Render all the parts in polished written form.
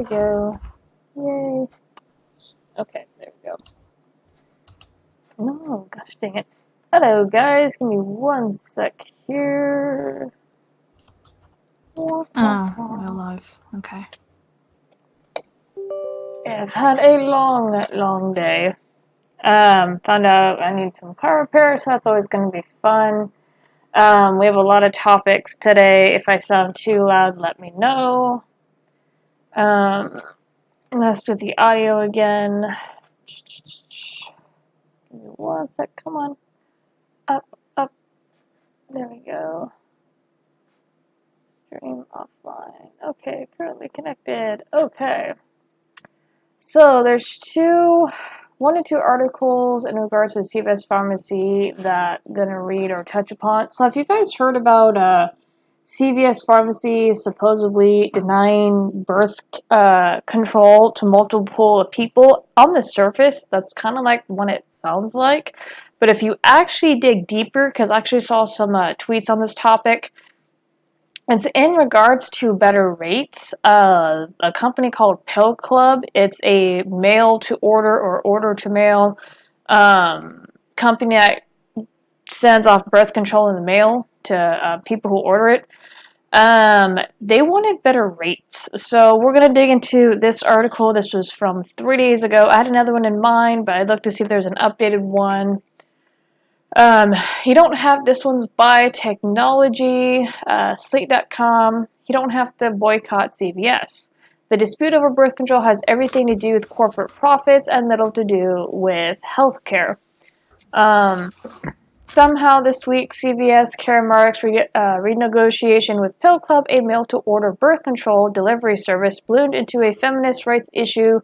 we go. Yay. Okay, there we go. No, gosh dang it. Hello, guys. Give me one sec here. Oh, we're live. Okay. Yeah, I've had a long day. Found out I need some car repair, so that's always going to be fun. We have a lot of topics today. If I sound too loud, let me know. Messed with the audio again. Give me one sec. Come on. Up. There we go. Stream offline. Okay, currently connected. Okay. So there's one or two articles in regards to the CVS pharmacy that I'm going to read or touch upon. So have you guys heard about CVS pharmacy supposedly denying birth control to multiple people? On the surface, that's kind of like what it sounds like. But if you actually dig deeper, because I actually saw some tweets on this topic, it's in regards to better rates. A company called Pill Club. It's a mail-to-order or order-to-mail company that sends off birth control in the mail to people who order it. They wanted better rates. So we're going to dig into this article. This was from 3 days ago. I had another one in mind, but I looked to see if there's an updated one. You don't have, this one's by Technology, Slate.com. You don't have to boycott CVS. The dispute over birth control has everything to do with corporate profits and little to do with healthcare. Somehow this week, CVS Caremark's renegotiation with Pill Club, a mail-to-order birth control delivery service, ballooned into a feminist rights issue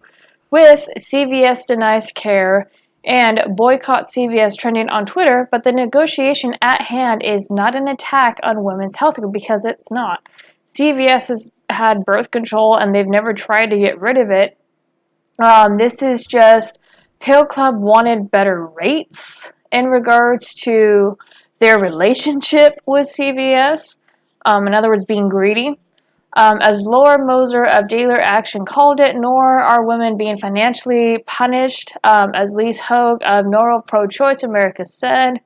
with CVS denies care and boycott CVS trending on Twitter, but the negotiation at hand is not an attack on women's health because it's not. CVS has had birth control and they've never tried to get rid of it. This is just Pill Club wanted better rates in regards to their relationship with CVS. In other words, being greedy. As Laura Moser of Dealer Action called it, nor are women being financially punished. As Lise Hogue of Neural Pro-Choice America said,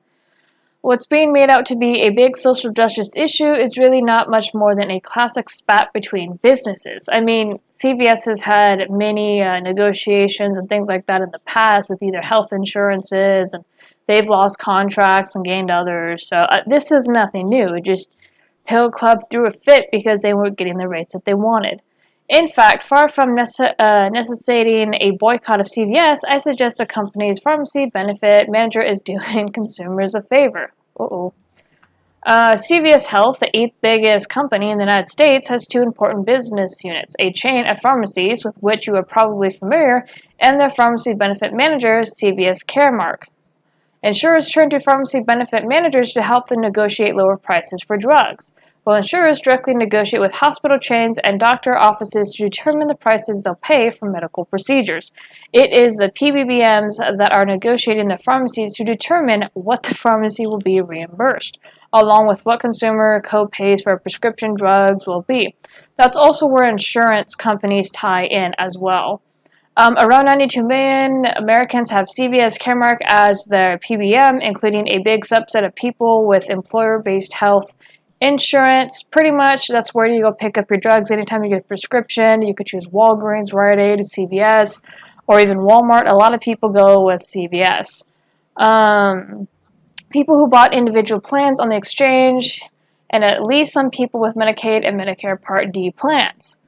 what's being made out to be a big social justice issue is really not much more than a classic spat between businesses. I mean, CVS has had many negotiations and things like that in the past with either health insurances, and they've lost contracts and gained others. So this is nothing new. It just Pill Club threw a fit because they weren't getting the rates that they wanted. In fact, far from necessitating a boycott of CVS, I suggest the company's pharmacy benefit manager is doing consumers a favor. CVS Health, the 8th biggest company in the United States, has two important business units, a chain of pharmacies with which you are probably familiar, and their pharmacy benefit manager, CVS Caremark. Insurers turn to pharmacy benefit managers to help them negotiate lower prices for drugs, while insurers directly negotiate with hospital chains and doctor offices to determine the prices they'll pay for medical procedures. It is the PBMs that are negotiating the pharmacies to determine what the pharmacy will be reimbursed, along with what consumer co-pays for prescription drugs will be. That's also where insurance companies tie in as well. Around 92 million Americans have CVS Caremark as their PBM, including a big subset of people with employer-based health insurance. Pretty much, that's where you go pick up your drugs. Anytime you get a prescription, you could choose Walgreens, Rite Aid, CVS, or even Walmart. A lot of people go with CVS. People who bought individual plans on the exchange, and at least some people with Medicaid and Medicare Part D plans.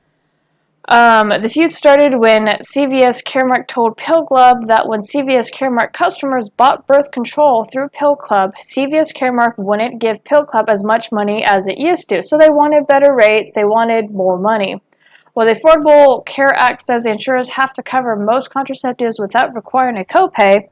The feud started when CVS Caremark told Pill Club that when CVS Caremark customers bought birth control through Pill Club, CVS Caremark wouldn't give Pill Club as much money as it used to. So they wanted better rates, they wanted more money. Well, the Affordable Care Act says the insurers have to cover most contraceptives without requiring a copay.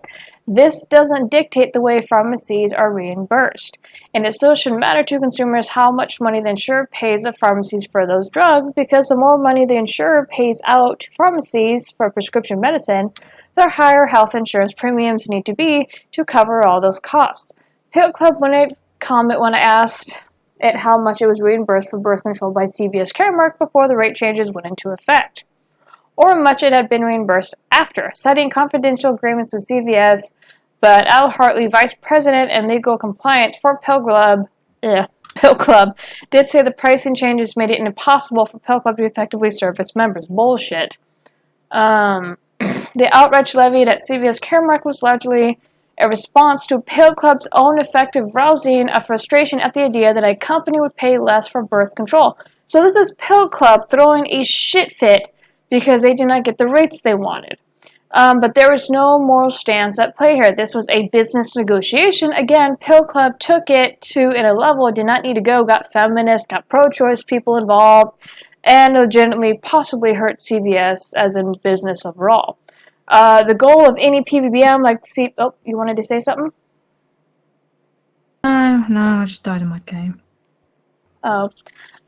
This doesn't dictate the way pharmacies are reimbursed, and it still shouldn't matter to consumers how much money the insurer pays the pharmacies for those drugs, because the more money the insurer pays out to pharmacies for prescription medicine, the higher health insurance premiums need to be to cover all those costs. Pill Club wouldn't comment when I asked it how much it was reimbursed for birth control by CVS Caremark before the rate changes went into effect. or much it had been reimbursed after, citing confidential agreements with CVS. But Al Hartley, vice president and legal compliance for Pill Club, did say the pricing changes made it impossible for Pill Club to effectively serve its members. Bullshit. The outrage levied at CVS Caremark was largely a response to Pill Club's own effective rousing of frustration at the idea that a company would pay less for birth control. So this is Pill Club throwing a shit fit because they did not get the rates they wanted. But there was no moral stance at play here. This was a business negotiation. Again, Pill Club took it to a level it did not need to go, got feminists, got pro-choice people involved, and legitimately possibly hurt CVS as in business overall. The goal of any PBM, you wanted to say something? No, I just died in my game. Oh.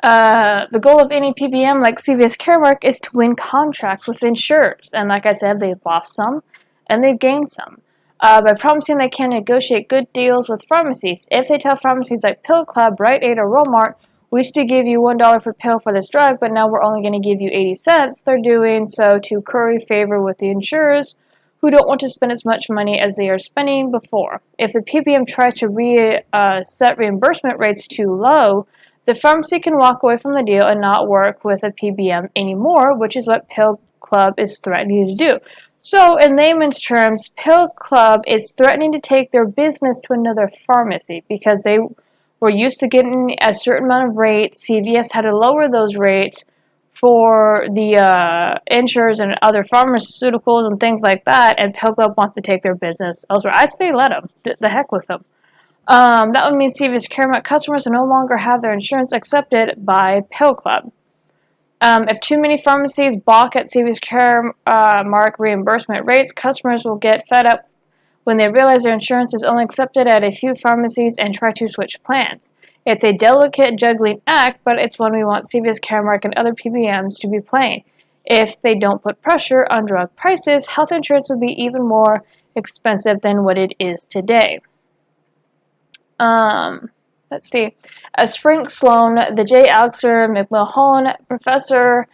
The goal of any PBM like CVS Caremark is to win contracts with insurers. And like I said, they've lost some and they've gained some. By promising they can negotiate good deals with pharmacies. If they tell pharmacies like Pill Club, Rite Aid, or Walmart, we used to give you $1 per pill for this drug, but now we're only going to give you 80 cents, they're doing so to curry favor with the insurers who don't want to spend as much money as they are spending before. If the PBM tries to set reimbursement rates too low, the pharmacy can walk away from the deal and not work with a PBM anymore, which is what Pill Club is threatening to do. So, in layman's terms, Pill Club is threatening to take their business to another pharmacy because they were used to getting a certain amount of rates. CVS had to lower those rates for the insurers and other pharmaceuticals and things like that, and Pill Club wants to take their business elsewhere. I'd say let them. The heck with them. That would mean CVS Caremark customers will no longer have their insurance accepted by Pill Club. If too many pharmacies balk at CVS Caremark reimbursement rates, customers will get fed up when they realize their insurance is only accepted at a few pharmacies and try to switch plans. It's a delicate juggling act, but it's one we want CVS Caremark and other PBMs to be playing. If they don't put pressure on drug prices, health insurance will be even more expensive than what it is today. Let's see. As Frank Sloan, the J. Alexander McMahon Professor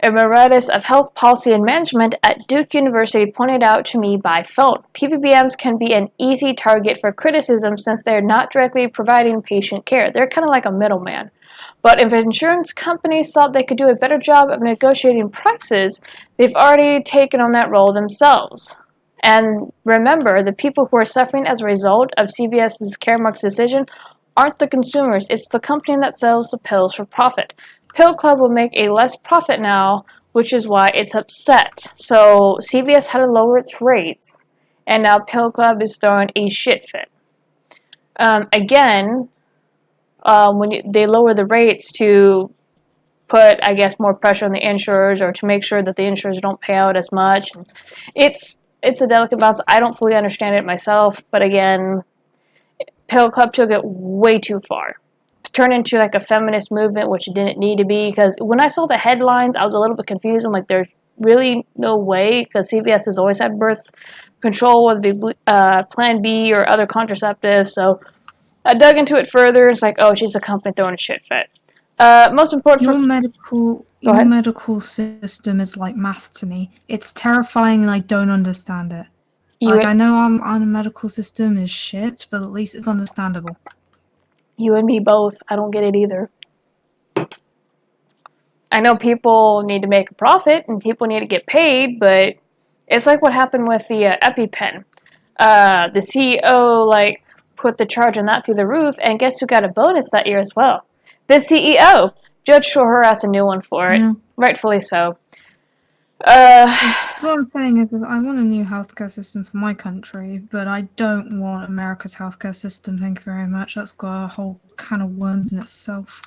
Emeritus of Health Policy and Management at Duke University, pointed out to me by phone, PBMs can be an easy target for criticism since they're not directly providing patient care. They're kind of like a middleman. But if insurance companies thought they could do a better job of negotiating prices, they've already taken on that role themselves. And remember, the people who are suffering as a result of CVS's Caremark's decision aren't the consumers. It's the company that sells the pills for profit. Pill Club will make a less profit now, which is why it's upset. So CVS had to lower its rates, and now Pill Club is throwing a shit fit. When they lower the rates to put, I guess, more pressure on the insurers or to make sure that the insurers don't pay out as much, it's a delicate balance. I don't fully understand it myself, but again, Pill Club took it way too far. Turned into like a feminist movement, which it didn't need to be, because when I saw the headlines, I was a little bit confused. I'm like, there's really no way, because CVS has always had birth control, whether it be Plan B or other contraceptives, so I dug into it further. It's like, oh, she's a company throwing a shit fit. Most important your medical system is like math to me. It's terrifying and I don't understand it. I know our medical system is shit, but at least it's understandable. You and me both. I don't get it either. I know people need to make a profit and people need to get paid, but it's like what happened with the EpiPen. The CEO put the charge on that through the roof, and guess who got a bonus that year as well? The CEO. Judge threw her ass a new one for it. Yeah. Rightfully so. So what I'm saying is I want a new healthcare system for my country, but I don't want America's healthcare system. Thank you very much. That's got a whole can of worms in itself.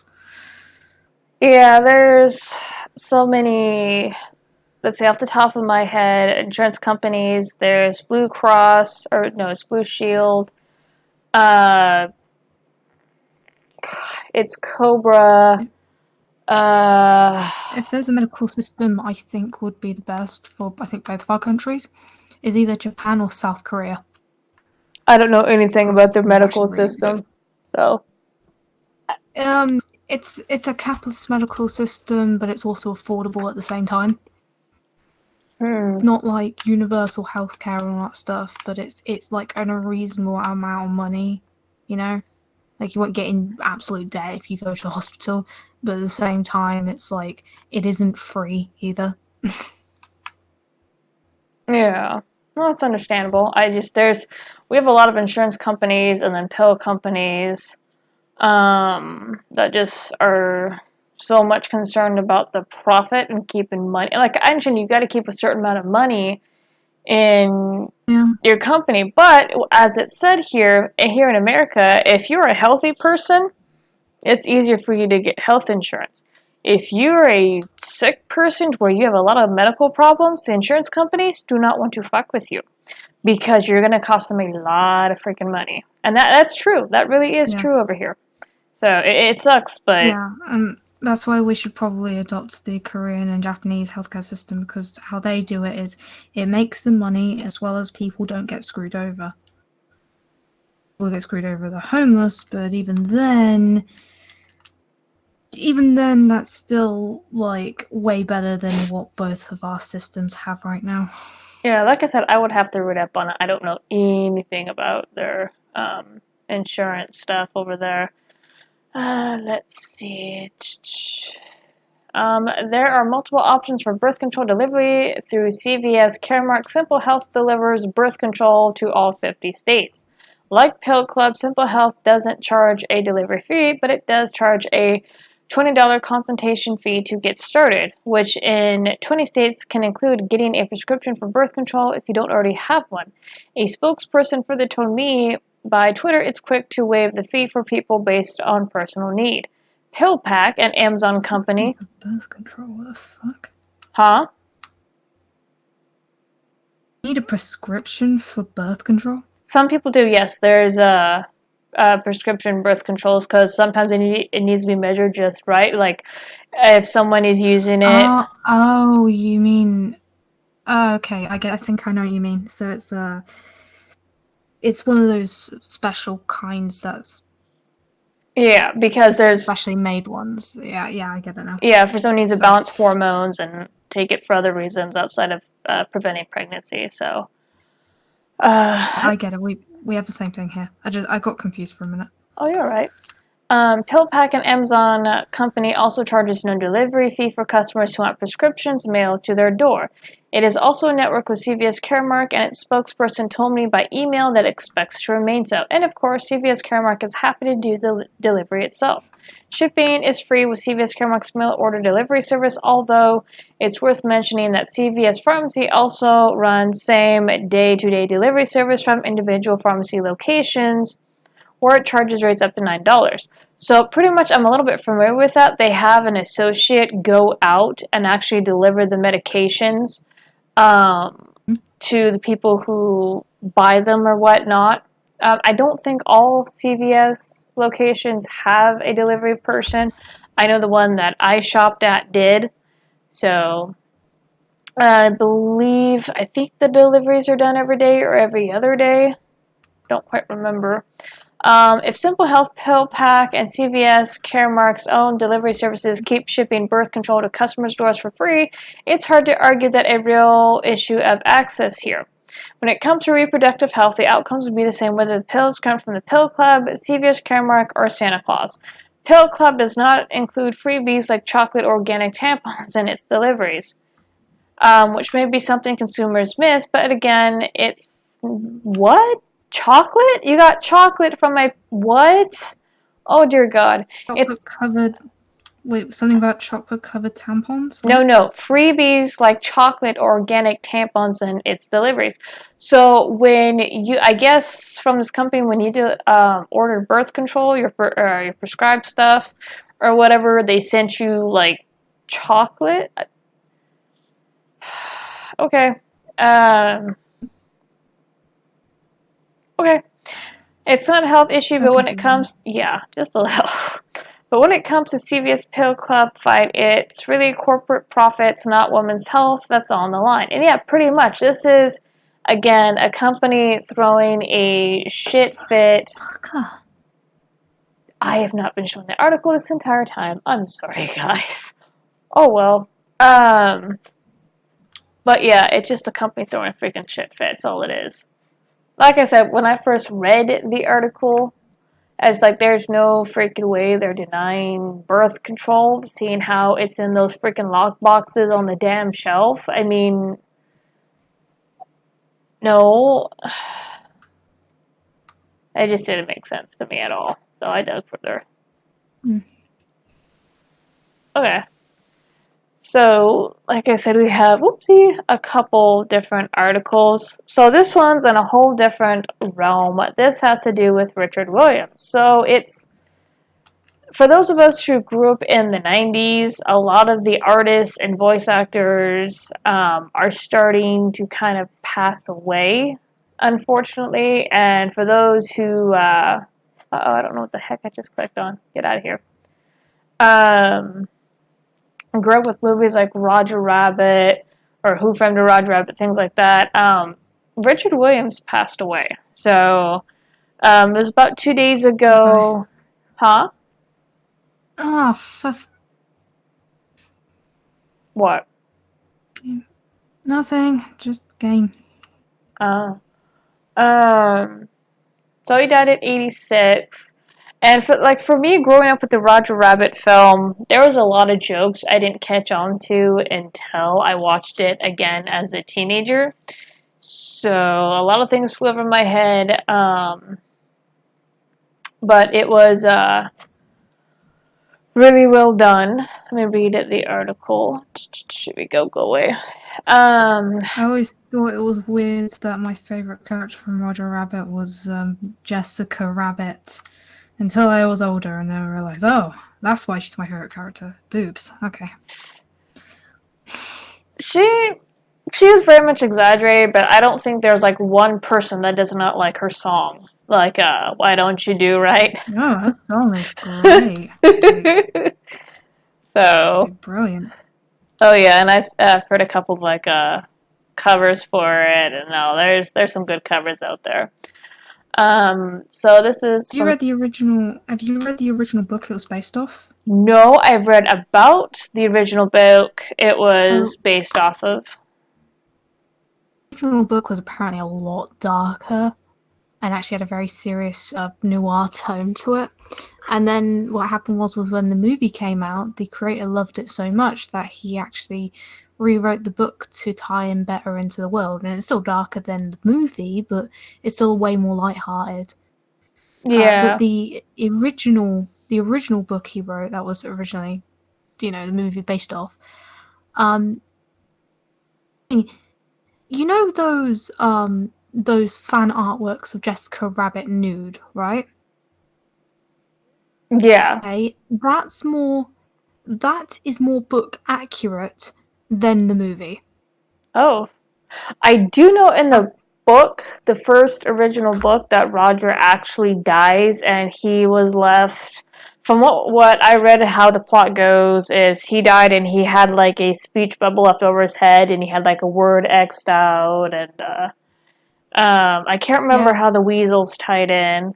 Yeah, there's so many, let's say off the top of my head, insurance companies. There's Blue Cross, it's Blue Shield. It's Cobra. If there's a medical system I think would be the best for, I think, both of our countries, is either Japan or South Korea. I don't know anything about their medical system, so. It's a capitalist medical system, but it's also affordable at the same time. Not like universal healthcare and all that stuff, but it's like a reasonable amount of money, you know? Like, you won't get in absolute debt if you go to the hospital, but at the same time, it's like, it isn't free either. Yeah. Well, that's understandable. We have a lot of insurance companies and then pill companies that just are so much concerned about the profit and keeping money. Like I mentioned, you got to keep a certain amount of money in your company. But as it said here in America, if you're a healthy person, it's easier for you to get health insurance. If you're a sick person where you have a lot of medical problems, the insurance companies do not want to fuck with you because you're going to cost them a lot of freaking money. And that's true. That really is true over here. So it sucks, but... Yeah, and that's why we should probably adopt the Korean and Japanese healthcare system, because how they do it is it makes the money as well as people don't get screwed over. We'll get screwed over the homeless, but even then, that's still, like, way better than what both of our systems have right now. Yeah, like I said, I would have to read up on it. I don't know anything about their insurance stuff over there. Let's see. There are multiple options for birth control delivery through CVS Caremark. Simple Health delivers birth control to all 50 states. Like Pill Club, Simple Health doesn't charge a delivery fee, but it does charge a $20 consultation fee to get started, which in 20 states can include getting a prescription for birth control if you don't already have one. A spokesperson further told me by Twitter it's quick to waive the fee for people based on personal need. PillPack, an Amazon company. Birth control, what the fuck? Huh? Need a prescription for birth control? Some people do, yes. There's prescription birth controls because sometimes it needs to be measured just right. Like if someone is using it. Oh, you mean? Okay, I think I know what you mean. So it's one of those special kinds that's. Yeah, because there's specially made ones. Yeah, I get it now. Yeah, if someone needs to balance hormones and take it for other reasons outside of preventing pregnancy. So. I get it. We have the same thing here. I got confused for a minute. Oh, you're right. PillPack, an Amazon company, also charges no delivery fee for customers who want prescriptions mailed to their door. It is also a network with CVS Caremark, and its spokesperson told me by email that it expects to remain so. And of course, CVS Caremark is happy to do the delivery itself. Shipping is free with CVS Caremark's mail order delivery service, although it's worth mentioning that CVS Pharmacy also runs same day-to-day delivery service from individual pharmacy locations, where it charges rates up to $9. So pretty much I'm a little bit familiar with that. They have an associate go out and actually deliver the medications to the people who buy them or whatnot. I don't think all CVS locations have a delivery person. I know the one that I shopped at did. So I think the deliveries are done every day or every other day. Don't quite remember. If Simple Health, PillPack, and CVS Caremark's own delivery services keep shipping birth control to customers' doors for free, it's hard to argue that a real issue of access here. When it comes to reproductive health, the outcomes would be the same whether the pills come from the Pill Club, CVS Caremark, or Santa Claus. Pill Club does not include freebies like chocolate or organic tampons in its deliveries, which may be something consumers miss, but again, it's... What? Chocolate? You got chocolate from my... What? Oh, dear God. Wait, something about chocolate-covered tampons? What? No. Freebies like chocolate or organic tampons in its deliveries. So I guess from this company, when you ordered birth control, your prescribed stuff, or whatever, they sent you, like, chocolate? Okay. Okay. It's not a health issue, but when it comes... Yeah, just a little. But when it comes to CVS Pill Club fight, it's really corporate profits, not women's health. That's on the line. And yeah, pretty much. This is, again, a company throwing a shit fit. I have not been shown the article this entire time. I'm sorry, guys. Oh, well. But yeah, it's just a company throwing a freaking shit fit. That's all it is. Like I said, when I first read the article, as like there's no freaking way they're denying birth control, seeing how it's in those freaking lock boxes on the damn shelf. I mean, no, it just didn't make sense to me at all. So I dug further. Okay. So, like I said, we have, a couple different articles. So this one's in a whole different realm. This has to do with Richard Williams. So it's, for those of us who grew up in the 90s, a lot of the artists and voice actors are starting to kind of pass away, unfortunately. And for those who, I don't know what the heck I just clicked on. Get out of here. Grew up with movies like Roger Rabbit or Who Framed Roger Rabbit, things like that. Richard Williams passed away. So it was about 2 days ago. Okay. Huh? Oh, What? Nothing. Just game. So he died at 86. And for me, growing up with the Roger Rabbit film, there was a lot of jokes I didn't catch on to until I watched it again as a teenager. So a lot of things flew over my head. But it was really well done. Let me read the article. Should we go away? I always thought it was weird that my favorite character from Roger Rabbit was Jessica Rabbit. Until I was older and then I realized, oh, that's why she's my favorite character. Boobs. Okay. She is very much exaggerated, but I don't think there's like one person that does not like her song. Like, Why Don't You Do Right? Oh, that song is great. So brilliant. Oh yeah, and I've heard a couple of like covers for it, and no, there's some good covers out there. So this is. Have you read the original book it was based off? No, I've read about the original book it was based off of. The original book was apparently a lot darker and actually had a very serious noir tone to it. And then what happened was when the movie came out, the creator loved it so much that he actually rewrote the book to tie in better into the world. And it's still darker than the movie, but it's still way more lighthearted. Yeah. But the original book he wrote, that was originally, the movie based off. You know those fan artworks of Jessica Rabbit nude, right? Yeah. Okay, that is more book accurate than the movie. Oh. I do know in the book, the first original book, that Roger actually dies and he was left, from what I read, how the plot goes is he died and he had like a speech bubble left over his head and he had like a word X'd out, and I can't remember how the weasels tied in.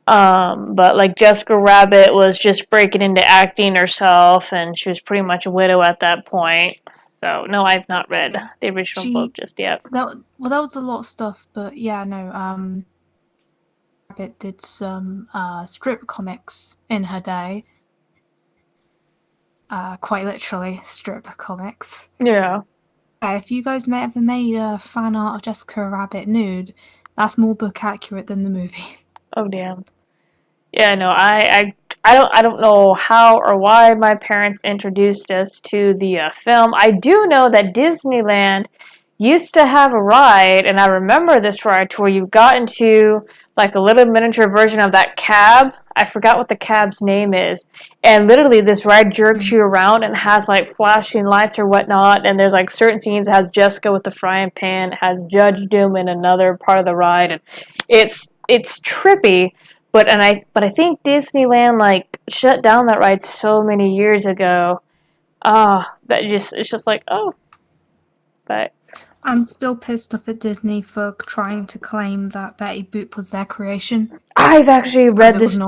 But like Jessica Rabbit was just breaking into acting herself and she was pretty much a widow at that point. So, no, I've not read the original book just yet. That was a lot of stuff, but yeah, no, Rabbit did some strip comics in her day. Quite literally, strip comics. Yeah. If you guys ever made a fan art of Jessica Rabbit nude, that's more book accurate than the movie. Oh, damn. Yeah, no, I don't know how or why my parents introduced us to the film. I do know that Disneyland used to have a ride, and I remember this ride where you got into like a little miniature version of that cab. I forgot what the cab's name is. And literally this ride jerks you around and has like flashing lights or whatnot, and there's like certain scenes that has Jessica with the frying pan, has Judge Doom in another part of the ride, and it's trippy. But I think Disneyland like shut down that ride so many years ago. It's just like, oh. But I'm still pissed off at Disney for trying to claim that Betty Boop was their creation. I've actually read this.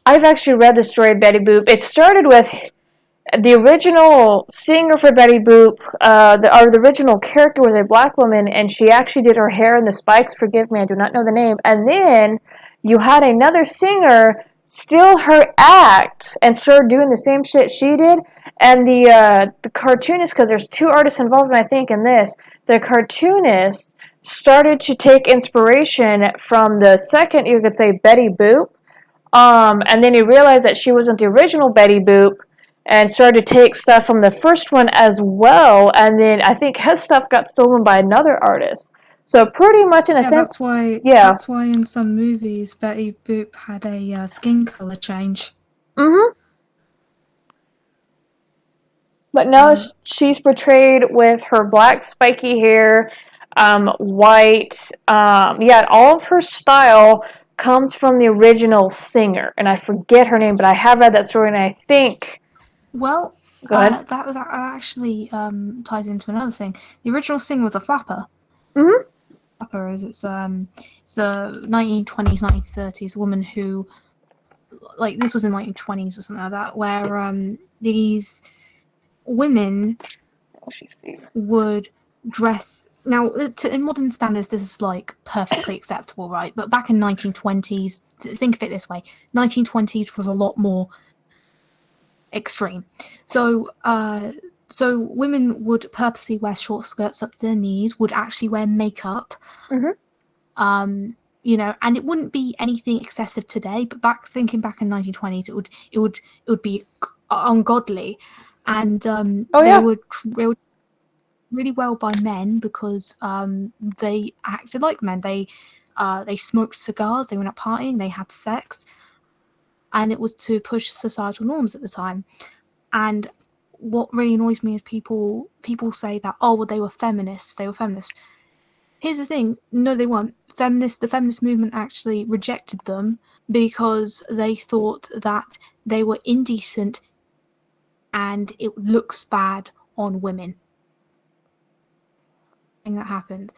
I've actually read the story of Betty Boop. It started with the original singer for Betty Boop, the original character was a black woman, and she actually did her hair in the spikes. Forgive me, I do not know the name. And then you had another singer steal her act and start doing the same shit she did. And the cartoonist, because there's two artists involved, I think, in this, the cartoonist started to take inspiration from the second, you could say, Betty Boop. And then he realized that she wasn't the original Betty Boop, and started to take stuff from the first one as well. And then I think his stuff got stolen by another artist. So pretty much in a sense, that's why in some movies Betty Boop had a skin color change. But no, she's portrayed with her black spiky hair, white. All of her style comes from the original singer, and I forget her name, but I have read that story, and I think. Well, go ahead. That was actually ties into another thing. The original singer was a flapper. Flapper is it's a 1920s, 1930s woman who, like, this was in 1920s or something like that, where these women would dress. Now, in modern standards, this is like perfectly acceptable, right? But back in 1920s, think of it this way: 1920s was a lot more extreme. So women would purposely wear short skirts up to their knees, would actually wear makeup, and it wouldn't be anything excessive today. But thinking back in 1920s, it would be ungodly, and they would really well by men because they acted like men. They smoked cigars, they went out partying, they had sex, and it was to push societal norms at the time. And what really annoys me is people say that, oh, well, they were feminists. Here's the thing: no, they weren't. The feminist movement actually rejected them because they thought that they were indecent and it looks bad on women. That happened.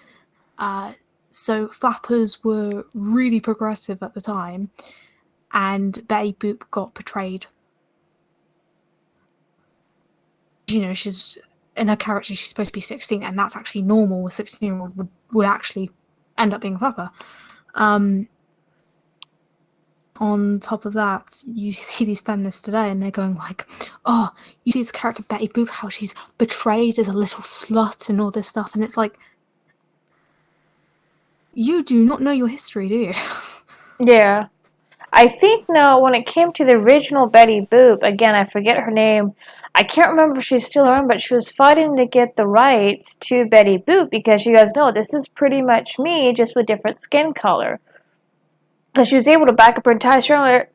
So flappers were really progressive at the time, and Betty Boop got portrayed. She's in her character. She's supposed to be 16, and that's actually normal. A 16-year-old would actually end up being a flapper. On top of that, you see these feminists today, and they're going like, "Oh, you see this character Betty Boop, how she's betrayed as a little slut and all this stuff," and it's like, you do not know your history, do you? Yeah. I think now, when it came to the original Betty Boop, again, I forget her name. I can't remember if she's still around, but she was fighting to get the rights to Betty Boop because you guys know this is pretty much me, just with different skin color. Because she was able to back up her entire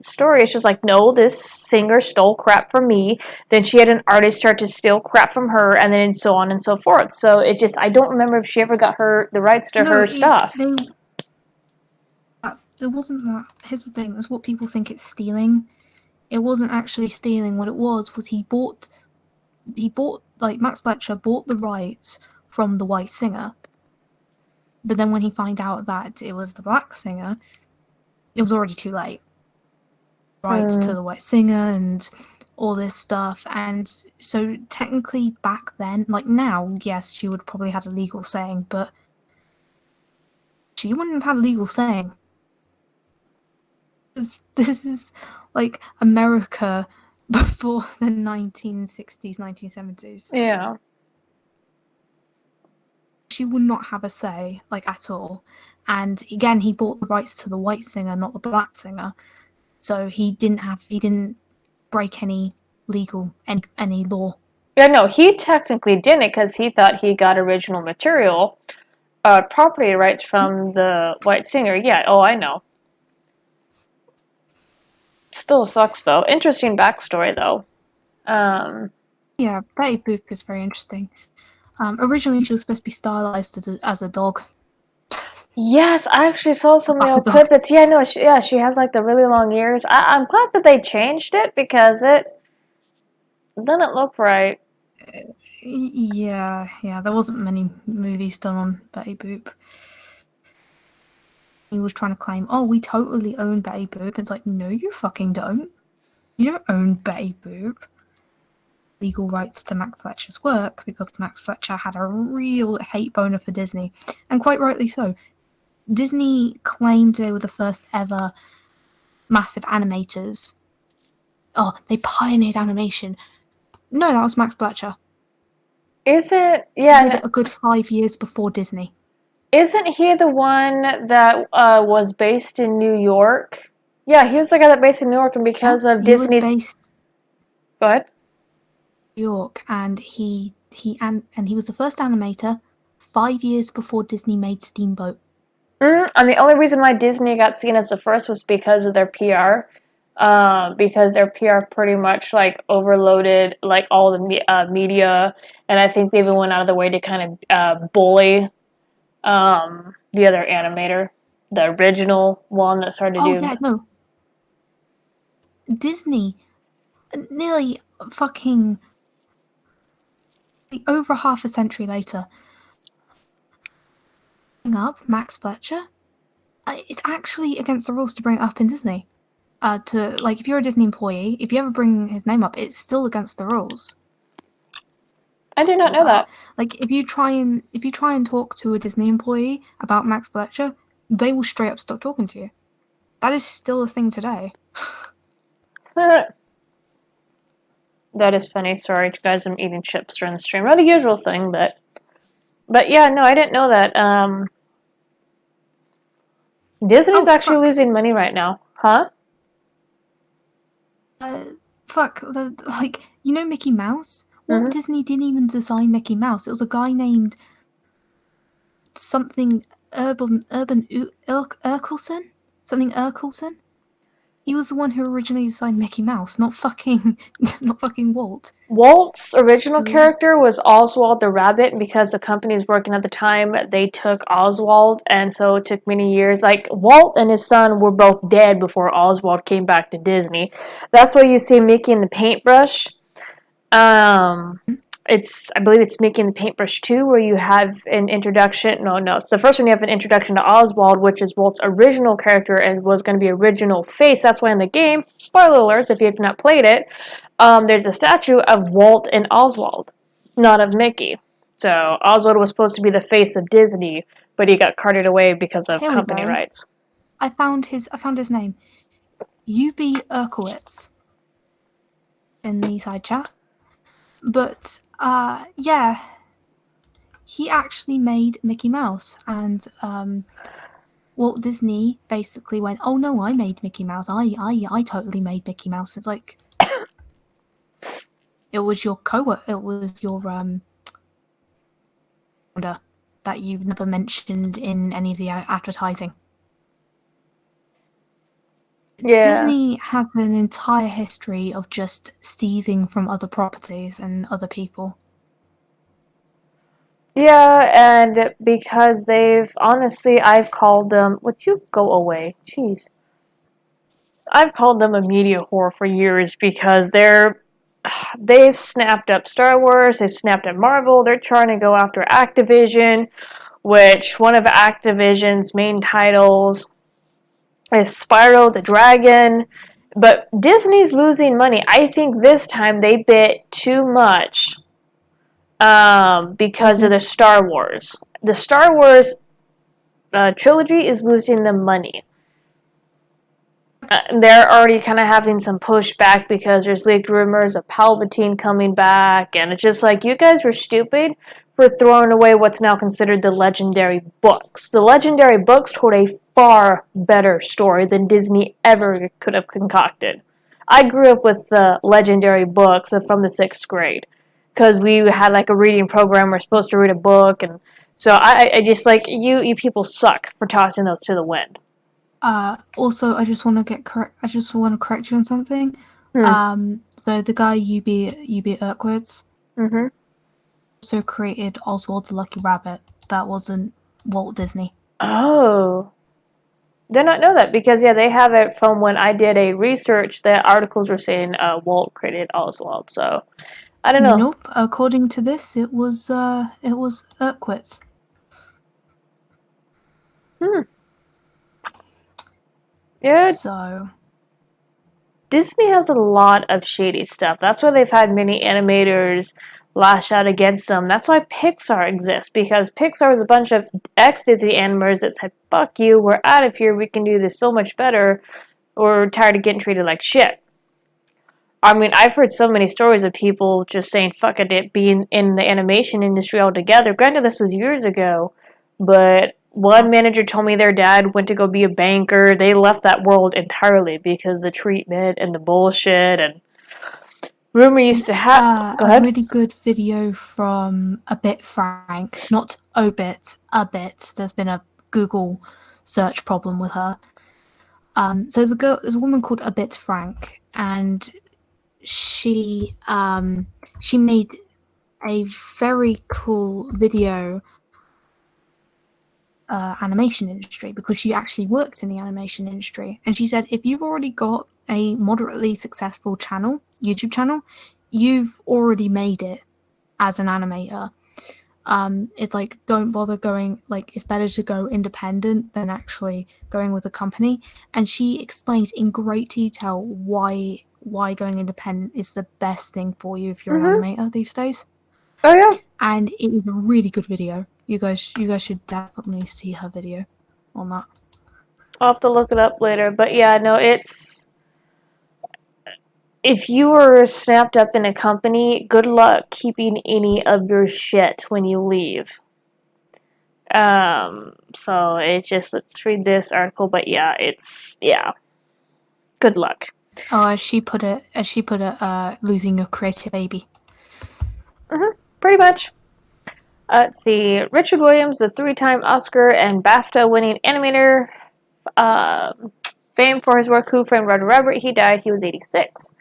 story. It's just like, no, this singer stole crap from me. Then she had an artist start to steal crap from her, and then so on and so forth. So it just, I don't remember if she ever got the rights to her stuff. There wasn't that. Here's the thing: that's what people think it's stealing. It wasn't actually stealing. What it was he bought like Max Fletcher bought the rights from the white singer. But then when he found out that it was the black singer, it was already too late. Rights to the white singer and all this stuff. And so technically back then, like now, yes, she would probably had a legal saying, but she wouldn't have had a legal saying. This is like America before the 1960s, 1970s. Yeah. She would not have a say, like, at all. And again, he bought the rights to the white singer, not the black singer. So he didn't break any law. Yeah, no, he technically didn't because he thought he got original material, property rights from the white singer. Yeah, oh, I know. Still sucks, though. Interesting backstory, though. Yeah, Betty Boop is very interesting. Originally, she was supposed to be stylized as a dog. Yes, I actually saw some of the old clips. Yeah, no, she has like the really long ears. I'm glad that they changed it because it didn't look right. Yeah, there wasn't many movies done on Betty Boop. He was trying to claim, oh, we totally own Betty Boop. It's like, no, you fucking don't. You don't own Betty Boop. legal rights to Max Fletcher's work because Max Fletcher had a real hate boner for Disney, and quite rightly so. Disney claimed they were the first ever massive animators. Oh, they pioneered animation. No, that was Max Fletcher. Is it? He Yeah. did it a good 5 years before Disney. Isn't he the one that was based in New York? Yeah, he was the guy that based in New York, and because of Disney's. He was based Go ahead. in New York, and he was the first animator 5 years before Disney made Steamboat. And the only reason why Disney got seen as the first was because of their PR. Because their PR pretty much like overloaded like all the media, and I think they even went out of the way to kind of bully the other animator, the original one that started to do. Yeah, no. Disney, nearly fucking over half a century later, bring up Max Fletcher. It's actually against the rules to bring it up in Disney. If you're a Disney employee, if you ever bring his name up, it's still against the rules. I did not know that. Like, if you try and talk to a Disney employee about Max Fletcher, they will straight up stop talking to you. That is still a thing today. That is funny. Sorry, guys, I'm eating chips during the stream. Not a usual thing, but yeah, no, I didn't know that. Disney's actually losing money right now, huh? Mickey Mouse? Walt Disney didn't even design Mickey Mouse. It was a guy named something Urban Urkelson? Something Urkelson? He was the one who originally designed Mickey Mouse, not fucking Walt. Walt's original character was Oswald the Rabbit, and because the company was working at the time, they took Oswald, and so it took many years. Like, Walt and his son were both dead before Oswald came back to Disney. That's why you see Mickey and the Paintbrush. I believe it's Mickey and the Paintbrush 2, where you have an introduction. No, it's the first one. You have an introduction to Oswald, which is Walt's original character and was going to be original face. That's why in the game, spoiler alerts if you have not played it, there's a statue of Walt and Oswald, not of Mickey. So Oswald was supposed to be the face of Disney, but he got carted away because of company rights. I found his name. UB Urkowitz in the side chat. But he actually made Mickey Mouse, and Walt Disney basically went, "Oh no, I made Mickey Mouse. I totally made Mickey Mouse." It's like it was your it was your that you never mentioned in any of the advertising. Yeah. Disney has an entire history of just thieving from other properties and other people. Yeah, and because I've called them, would you go away? Jeez. I've called them a media whore for years because they've snapped up Star Wars, they've snapped at Marvel, they're trying to go after Activision, which one of Activision's main titles is Spyro the Dragon, but Disney's losing money. I think this time they bit too much because of the Star Wars. The Star Wars trilogy is losing them money. They're already kind of having some pushback because there's leaked rumors of Palpatine coming back, and it's just like, you guys were stupid for throwing away what's now considered the legendary books. The legendary books told a far better story than Disney ever could have concocted. I grew up with the legendary books from the 6th grade because we had like a reading program. We're supposed to read a book, and so I just like, you people suck for tossing those to the wind. Also, I just want to correct you on something. So the guy UB Urkowitz also created Oswald the Lucky Rabbit. That wasn't Walt Disney. Oh. Did not know that because they have it from when I did a research. The articles were saying Walt created Oswald. So I don't know. Nope. According to this, it was Urkowitz. Yeah. So Disney has a lot of shady stuff. That's why they've had many animators lash out against them. That's why Pixar exists, because Pixar is a bunch of ex-Disney animators that said, fuck you, we're out of here, we can do this so much better, we're tired of getting treated like shit. I mean, I've heard so many stories of people just saying, fuck it, being in the animation industry altogether. Granted, this was years ago, but one manager told me their dad went to go be a banker. They left that world entirely because the treatment and the bullshit and rumor used to have. Go ahead. A really good video from A Bit Frank, not Obit, A Bit. There's been a Google search problem with her. So there's a woman called A Bit Frank, and she made a very cool video animation industry, because she actually worked in the animation industry, and she said, if you've already got a moderately successful YouTube channel, you've already made it as an animator. It's like, don't bother going, like, it's better to go independent than actually going with a company. And she explains in great detail why going independent is the best thing for you if you're an animator these days. Oh yeah. And it is a really good video. You guys should definitely see her video on that. I'll have to look it up later. But yeah, no, it's... If you were snapped up in a company, good luck keeping any of your shit when you leave. So it just... Let's read this article. But yeah, it's... Yeah. Good luck. Oh, as she put it, losing your creative baby. Pretty much. Let's see. Richard Williams, the 3-time Oscar and BAFTA-winning animator, famed for his work Who Framed Roger Rabbit. He died. He was 86.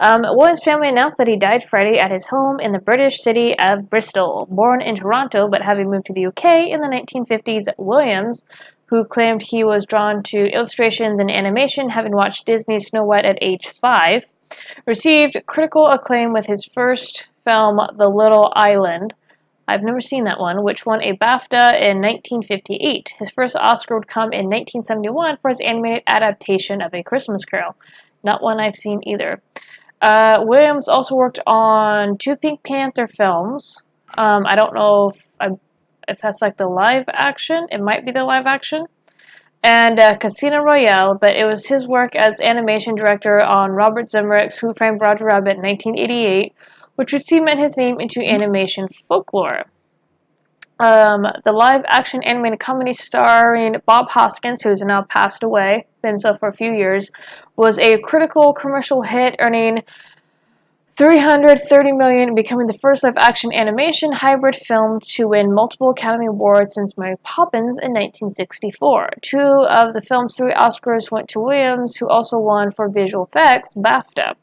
Williams' family announced that he died Friday at his home in the British city of Bristol. Born in Toronto, but having moved to the UK in the 1950s, Williams, who claimed he was drawn to illustrations and animation, having watched Disney's Snow White at age 5, received critical acclaim with his first film, The Little Island. I've never seen that one, which won a BAFTA in 1958. His first Oscar would come in 1971 for his animated adaptation of A Christmas Carol. Not one I've seen either. Williams also worked on 2 Pink Panther films. I don't know if that's like the live action. It might be the live action. And Casino Royale, but it was his work as animation director on Robert Zemeckis' Who Framed Roger Rabbit in 1988, which would cement his name into animation folklore. The live-action animated comedy starring Bob Hoskins, who is now passed away, been so for a few years, was a critical commercial hit, earning $330 million, becoming the first live-action animation hybrid film to win multiple Academy Awards since Mary Poppins in 1964. 2 of the film's 3 Oscars went to Williams, who also won for visual effects, BAFTA.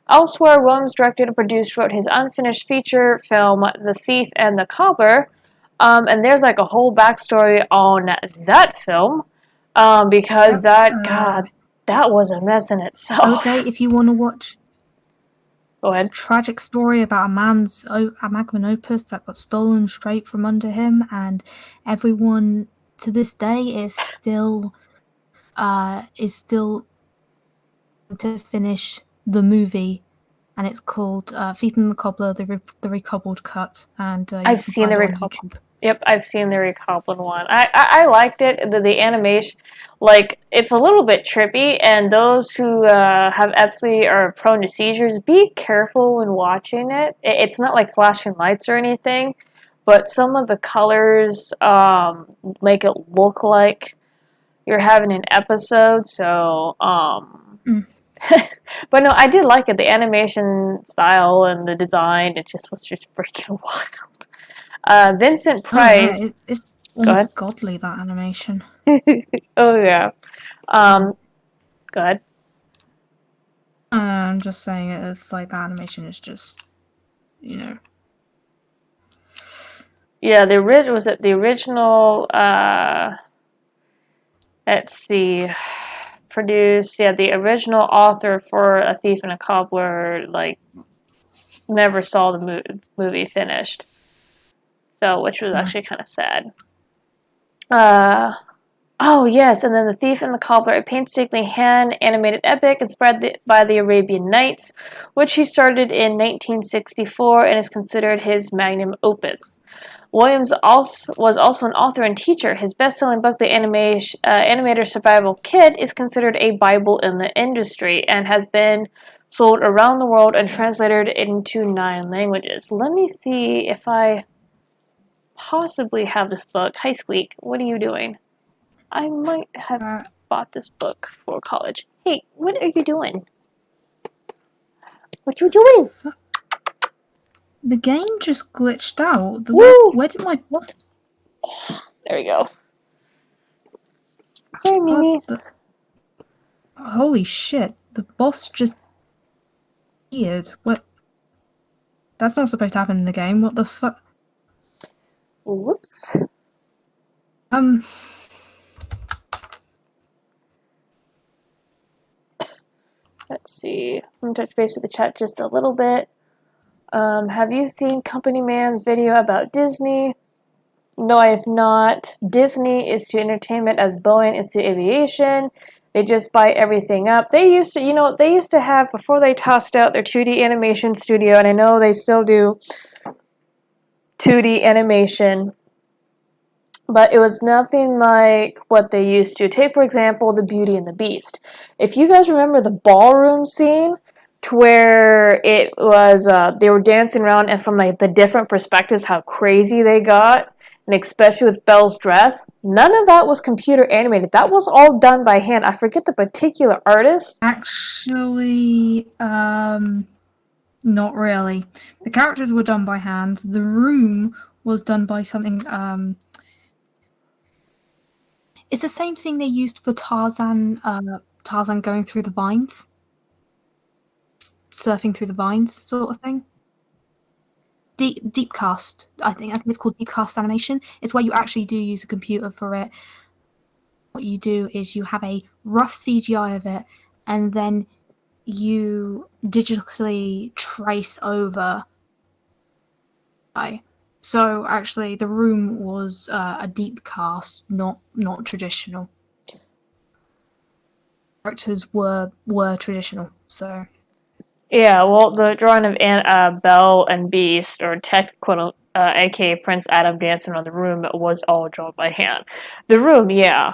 Elsewhere, Williams directed and produced, wrote his unfinished feature film, The Thief and the Cobbler, and there's like a whole backstory on that film, because that was a mess in itself. I would say, if you want to watch Go ahead. a tragic story about a man's magnum opus that got stolen straight from under him, and everyone to this day is still to finish the movie, and it's called Thief and the Cobbler, the recobbled cut, and I've seen the recobbled. Yep, I've seen the recobbled one. I liked it. The animation, like, it's a little bit trippy, and those who have epilepsy or are prone to seizures, be careful when watching it. It's not like flashing lights or anything, but some of the colors make it look like you're having an episode, so but no, I did like it. The animation style and the design, it just was just freaking wild. Vincent Price. Oh, yeah, it's almost godly, that animation. Oh yeah. Go ahead. I'm just saying it's like the animation is just, Yeah, the original. Let's see. Produced, the original author for A Thief and a Cobbler, like, never saw the movie finished. So, which was actually kind of sad. Oh, yes, and then The Thief and the Cobbler, a painstakingly hand-animated epic inspired by the Arabian Nights, which he started in 1964 and is considered his magnum opus. Williams was also an author and teacher. His best-selling book, The Animator Survival Kit, is considered a Bible in the industry and has been sold around the world and translated into 9 languages. Let me see if I possibly have this book. Hi, Squeak. What are you doing? I might have bought this book for college. Hey, what are you doing? What you doing? The game just glitched out. Where did my boss... There we go. Sorry, Mimi. Holy shit. The boss just appeared. What? That's not supposed to happen in the game. What the fuck? Whoops. Let's see. I'm going to touch base with the chat just a little bit. Have you seen Company Man's video about Disney? No, I have not. Disney is to entertainment as Boeing is to aviation. They just buy everything up. They used to have, before they tossed out their 2D animation studio, and I know they still do 2D animation, but it was nothing like what they used to. Take, for example, the Beauty and the Beast. If you guys remember the ballroom scene, to where it was, they were dancing around, and from like the different perspectives, how crazy they got, and especially with Belle's dress, none of that was computer animated. That was all done by hand. I forget the particular artist. Actually, not really. The characters were done by hand. The room was done by something, it's the same thing they used for Tarzan going through the vines. Surfing through the vines sort of thing. Deep cast. I think it's called deep cast animation. It's where you actually do use a computer for it. What you do is you have a rough CGI of it, and then you digitally trace over. So actually, the room was a deep cast, not traditional. Characters were traditional, so. Yeah, well, the drawing of Belle and Beast, or aka Prince Adam dancing on the room, was all drawn by hand. The room, yeah.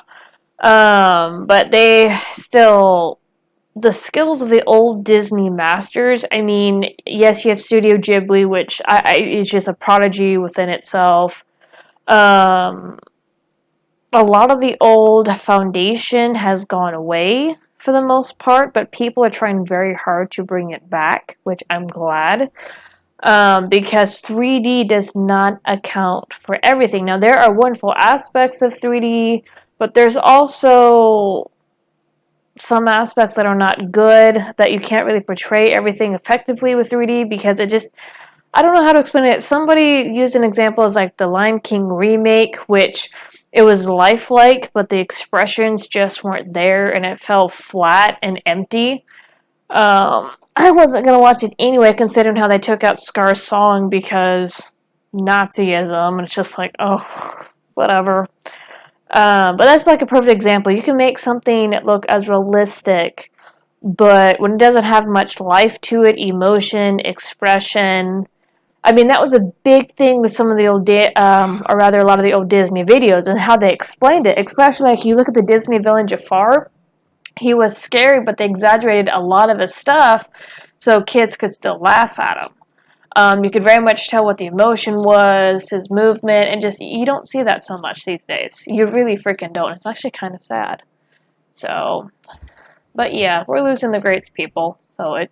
But they still, the skills of the old Disney masters, I mean, yes, you have Studio Ghibli, which is just a prodigy within itself. A lot of the old foundation has gone away for the most part, but people are trying very hard to bring it back, which I'm glad, because 3D does not account for everything. Now, there are wonderful aspects of 3D, but there's also some aspects that are not good, that you can't really portray everything effectively with 3D, because it just, I don't know how to explain it. Somebody used an example as like the Lion King remake, which it was lifelike, but the expressions just weren't there, and it felt flat and empty. I wasn't going to watch it anyway, considering how they took out Scar's song because Nazism, and it's just like, oh, whatever. But that's like a perfect example. You can make something look as realistic, but when it doesn't have much life to it, emotion, expression, I mean, that was a big thing with some of the old, or rather a lot of the old Disney videos and how they explained it. Especially like you look at the Disney villain Jafar, he was scary, but they exaggerated a lot of his stuff so kids could still laugh at him. You could very much tell what the emotion was, his movement, and just, you don't see that so much these days. You really freaking don't. It's actually kind of sad. So, but yeah, we're losing the greats, people. So it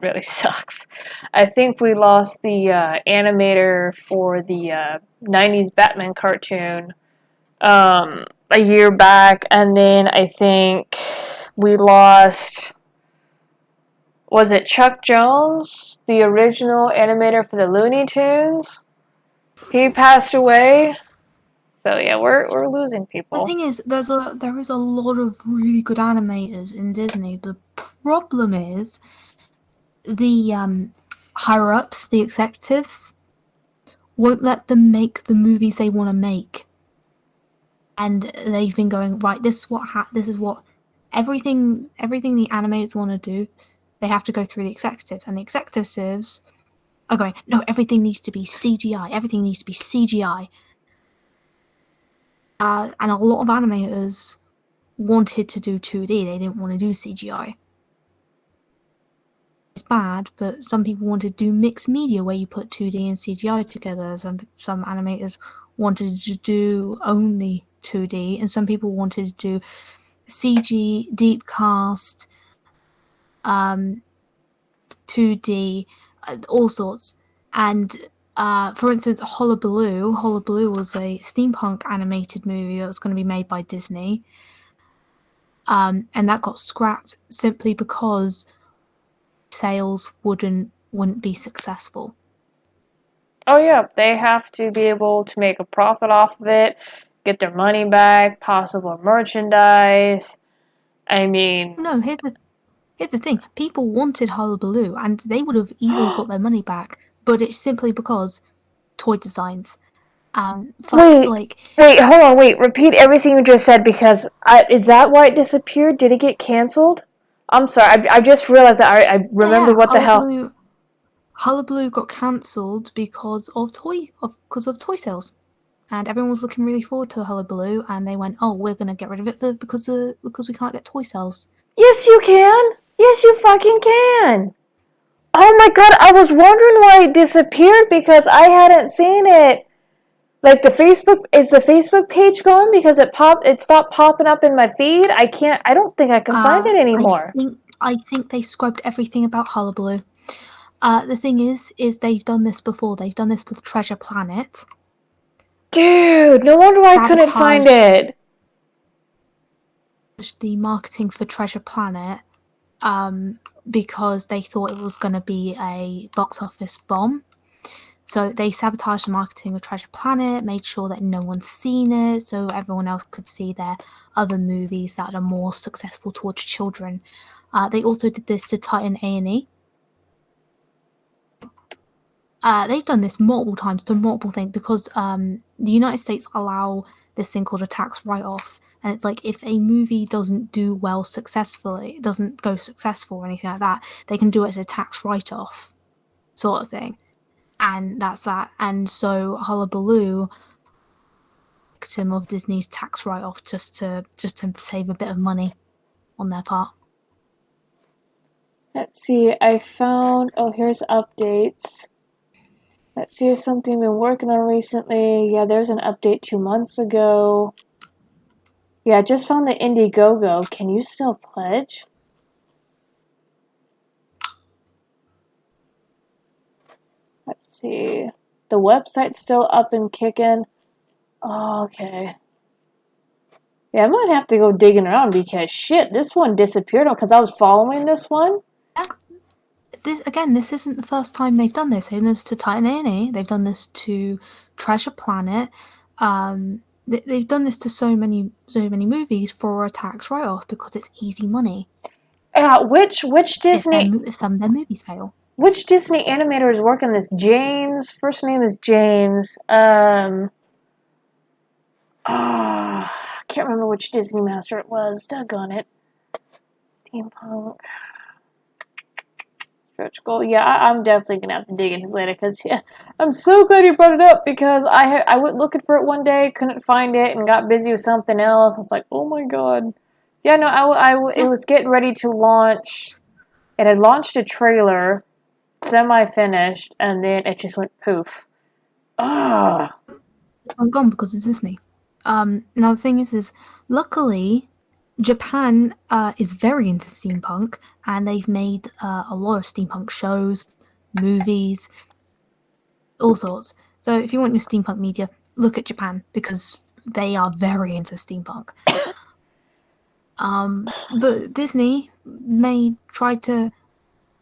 really sucks. I think we lost the animator for the 90s Batman cartoon a year back, and then I think we lost, was it Chuck Jones, the original animator for the Looney Tunes? He passed away. So yeah, we're losing people. The thing is, there is a lot of really good animators in Disney. The problem is the higher ups, the executives, won't let them make the movies they want to make. and they've been going, right, this is what everything the animators want to do, they have to go through the executives, and the executives are going, no, everything needs to be CGI, and a lot of animators wanted to do 2D, they didn't want to do CGI. It's bad, but some people wanted to do mixed media where you put 2D and CGI together. Some animators wanted to do only 2D, and some people wanted to do CG, deep cast, 2D, all sorts. And for instance, Hullabaloo was a steampunk animated movie that was going to be made by Disney, and that got scrapped simply because sales wouldn't be successful. Oh yeah, they have to be able to make a profit off of it, get their money back, possible merchandise. I mean, no, here's the thing. People wanted Hullabaloo, and they would have easily got their money back, but it's simply because toy designs. Wait, hold on, repeat everything you just said, because is that why it disappeared? Did it get canceled? I'm sorry, I just realized that I remembered what the hell. Hullabaloo got cancelled because of toy sales, and everyone was looking really forward to Hullabaloo, and they went, "Oh, we're gonna get rid of it because we can't get toy sales." Yes, you can. Yes, you fucking can. Oh my god, I was wondering why it disappeared because I hadn't seen it. Like the Facebook page gone because it stopped popping up in my feed? I don't think I can find it anymore. I think they scrubbed everything about Hullabaloo. The thing is they've done this before. They've done this with Treasure Planet. Dude, no wonder I couldn't find it. The marketing for Treasure Planet, because they thought it was going to be a box office bomb. So they sabotaged the marketing of Treasure Planet, made sure that no one's seen it, so everyone else could see their other movies that are more successful towards children. They also did this to Titan A&E. They've done this multiple times to multiple things because the United States allow this thing called a tax write-off, and it's like if a movie doesn't do well successfully, it doesn't go successful or anything like that, they can do it as a tax write-off sort of thing, and that's that. And so Hullabaloo, victim of Disney's tax write-off, just to save a bit of money on their part. Let's see, I found, here's updates. Let's see, here's something I've been working on recently. Yeah, there's an update 2 months ago. Yeah, I just found the Indiegogo. Can you still pledge? Let's see. The website's still up and kicking. Oh, okay. Yeah, I might have to go digging around because shit, this one disappeared because I was following this one. This isn't the first time they've done this. They've done this to Titan A&E. They've done this to Treasure Planet. They've done this to so many movies for a tax write-off because it's easy money. Which Disney? If some of their movies fail. Which Disney animator is working this? James. First name is James. I can't remember which Disney master it was. Doggone it. Steampunk. Stretch goal. Yeah, I'm definitely gonna have to dig into this later because yeah, I'm so glad you brought it up because I went looking for it one day, couldn't find it, and got busy with something else. I was like, oh my god. Yeah, no, it was getting ready to launch. It had launched a trailer, semi-finished, and then it just went poof. Ah. I'm gone because it's Disney. Now the thing is luckily Japan is very into steampunk, and they've made a lot of steampunk shows, movies, all sorts. So if you want your steampunk media, look at Japan because they are very into steampunk. But Disney tried to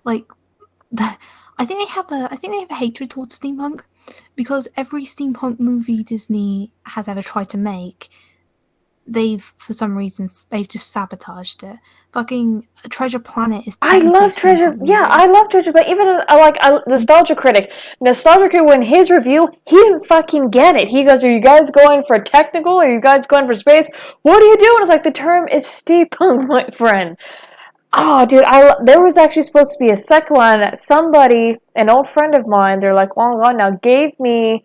like. I think they have a hatred towards steampunk because every steampunk movie Disney has ever tried to make for some reason, they've just sabotaged it. Fucking Treasure Planet is. I love Treasure. Yeah, I love Treasure Planet. Even Nostalgia Critic, when his review, he didn't fucking get it. He goes, "Are you guys going for technical? Are you guys going for space? What are you doing?" It's like, the term is steampunk, my friend. Oh, dude, there was actually supposed to be a second one. Somebody, an old friend of mine, they're like long gone now, gave me.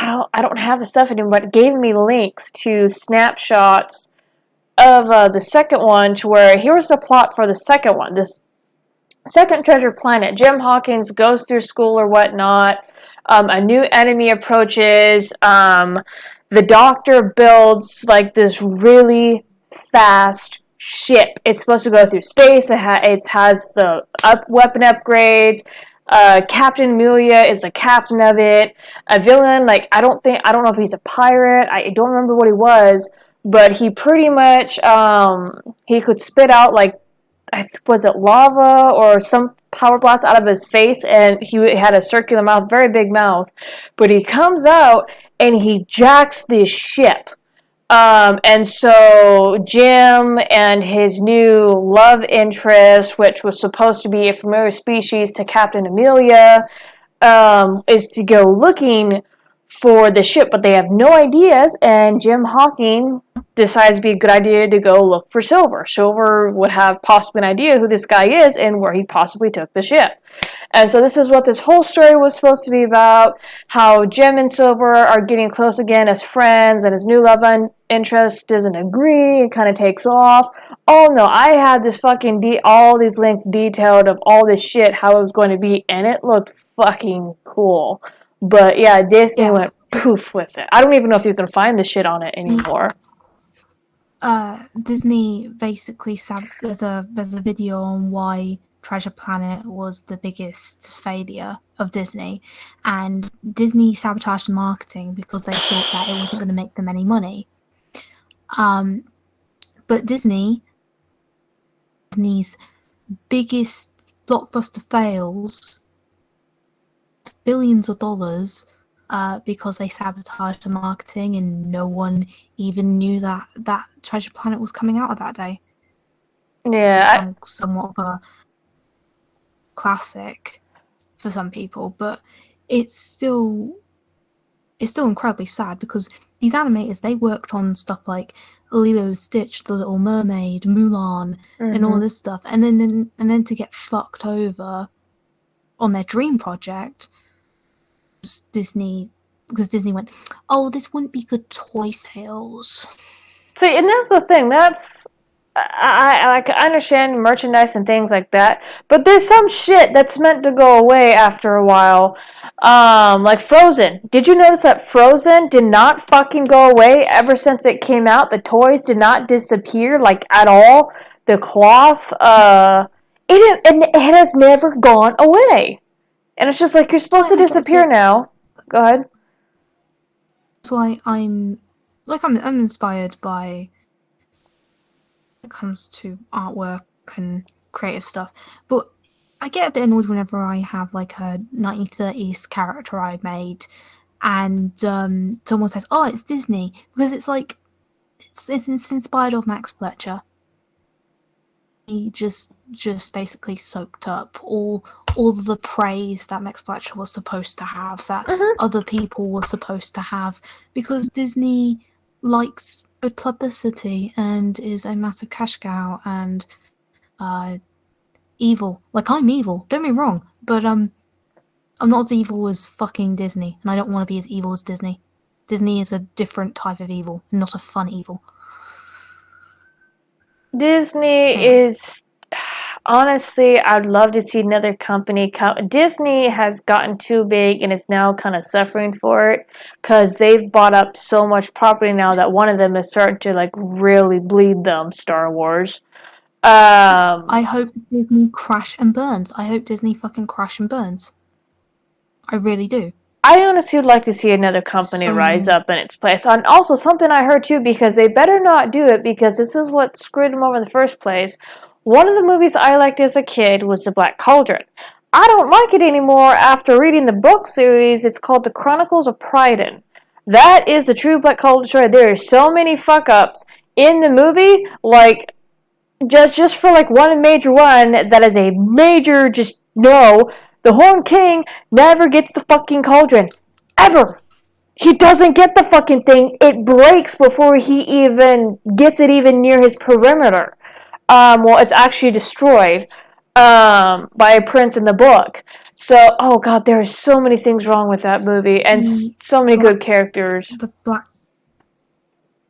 I don't have the stuff anymore, but gave me links to snapshots of the second one, to where here's the plot for the second one. This second Treasure Planet, Jim Hawkins goes through school or whatnot. A new enemy approaches. The Doctor builds like this really fast ship. It's supposed to go through space. It has the weapon upgrades. Captain Amelia is the captain of it. A villain, like, I don't know if he's a pirate. I don't remember what he was, but he pretty much, he could spit out, like, was it lava or some power blast out of his face, and he had a circular mouth, very big mouth. But he comes out and he jacks this ship. And so Jim and his new love interest, which was supposed to be a familiar species to Captain Amelia, is to go looking for the ship, but they have no ideas, and Jim Hawking decides it'd be a good idea to go look for Silver. Silver would have possibly an idea who this guy is and where he possibly took the ship. And so this is what this whole story was supposed to be about, how Jim and Silver are getting close again as friends, and his new love interest doesn't agree and kind of takes off. Oh no, I had this fucking all these links detailed of all this shit, how it was going to be, and it looked fucking cool. But yeah, Disney went poof with it. I don't even know if you can find the shit on it anymore. Disney basically there's a video on why Treasure Planet was the biggest failure of Disney, and Disney sabotaged marketing because they thought that it wasn't going to make them any money. But Disney's biggest blockbuster fails, billions of dollars, because they sabotaged the marketing, and no one even knew that Treasure Planet was coming out of that day. Yeah, somewhat of a classic for some people, but it's still incredibly sad, because these animators, they worked on stuff like Lilo Stitch, The Little Mermaid, Mulan, and all this stuff, and then to get fucked over on their dream project, because Disney went, oh, this wouldn't be good toy sales. See, and that's the thing. That's I understand merchandise and things like that, but there's some shit that's meant to go away after a while. Like Frozen. Did you notice that Frozen did not fucking go away ever since it came out? The toys did not disappear, like, at all. The cloth, it has never gone away. And it's just like, you're supposed to disappear now. Go ahead. That's why I'm inspired by, when it comes to artwork and creative stuff, but I get a bit annoyed whenever I have like a 1930s character I made, and someone says, "Oh, it's Disney," because it's like it's inspired of Max Fletcher. He just basically soaked up all the praise that Max Fletcher was supposed to have, that other people were supposed to have, because Disney likes good publicity and is a massive cash cow and evil. Like, I'm evil, don't get me wrong, but I'm not as evil as fucking Disney, and I don't want to be as evil as Disney. Disney is a different type of evil, not a fun evil. Disney is, honestly, I'd love to see another company come. Disney has gotten too big and is now kind of suffering for it, because they've bought up so much property now that one of them is starting to, like, really bleed them, Star Wars. I hope Disney crash and burns. I hope Disney fucking crash and burns. I really do. I honestly would like to see another company rise up in its place. And also, something I heard too, because they better not do it, because this is what screwed them over in the first place. One of the movies I liked as a kid was The Black Cauldron. I don't like it anymore after reading the book series. It's called The Chronicles of Pryden. that is the true black culture story. There are so many fuck-ups in the movie, like, just for, like, one major one that is a major, just, no, the Horn King never gets the fucking cauldron. Ever! He doesn't get the fucking thing. It breaks before he even gets it even near his perimeter. Well, it's actually destroyed by a prince in the book. So, oh god, there are so many things wrong with that movie, and so many good characters. The Black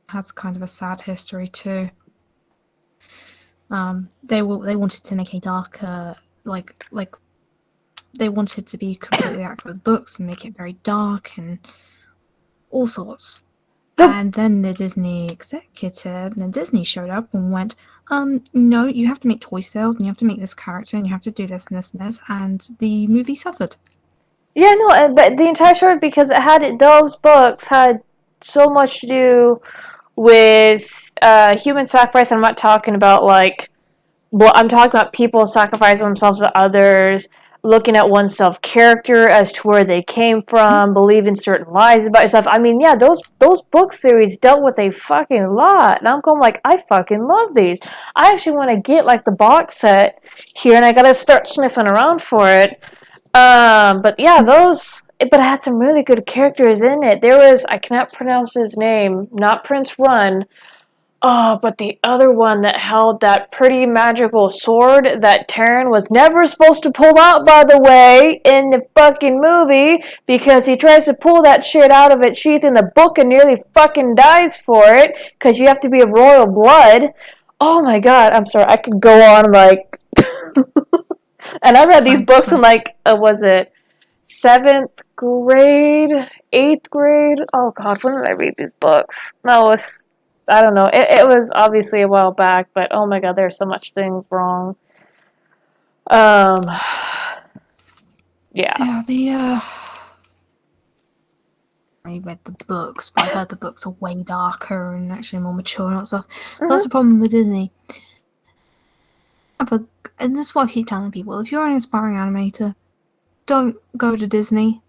has kind of a sad history too. They wanted to make a darker, like they wanted to be completely accurate with books and make it very dark and all sorts. And then the Disney executive, and then Disney showed up and went, no, you have to make toy sales, and you have to make this character, and you have to do this and this and this, and the movie suffered. Yeah, no, but the entire story, because those books had so much to do with human sacrifice. I'm not talking about, like, well, I'm talking about people sacrificing themselves to others, looking at one's self-character as to where they came from, believing certain lies about yourself. I mean, yeah, those book series dealt with a fucking lot. And I'm going like, I fucking love these. I actually want to get, like, the box set here, and I gotta start sniffing around for it. But yeah, but it had some really good characters in it. There was, I cannot pronounce his name, not Prince Run, but the other one that held that pretty magical sword that Taran was never supposed to pull out, by the way, in the fucking movie, because he tries to pull that shit out of its sheath in the book and nearly fucking dies for it, because you have to be of royal blood. Oh my god, I'm sorry, I could go on, like... And I read these books in, like, was it 7th grade, 8th grade? Oh god, when did I read these books? No, it was... I don't know. It was obviously a while back, but oh my god, there's so much things wrong. Yeah. Yeah, I read the books, but I heard the books are way darker and actually more mature and all that stuff. That's the problem with Disney. And this is what I keep telling people. If you're an aspiring animator, don't go to Disney.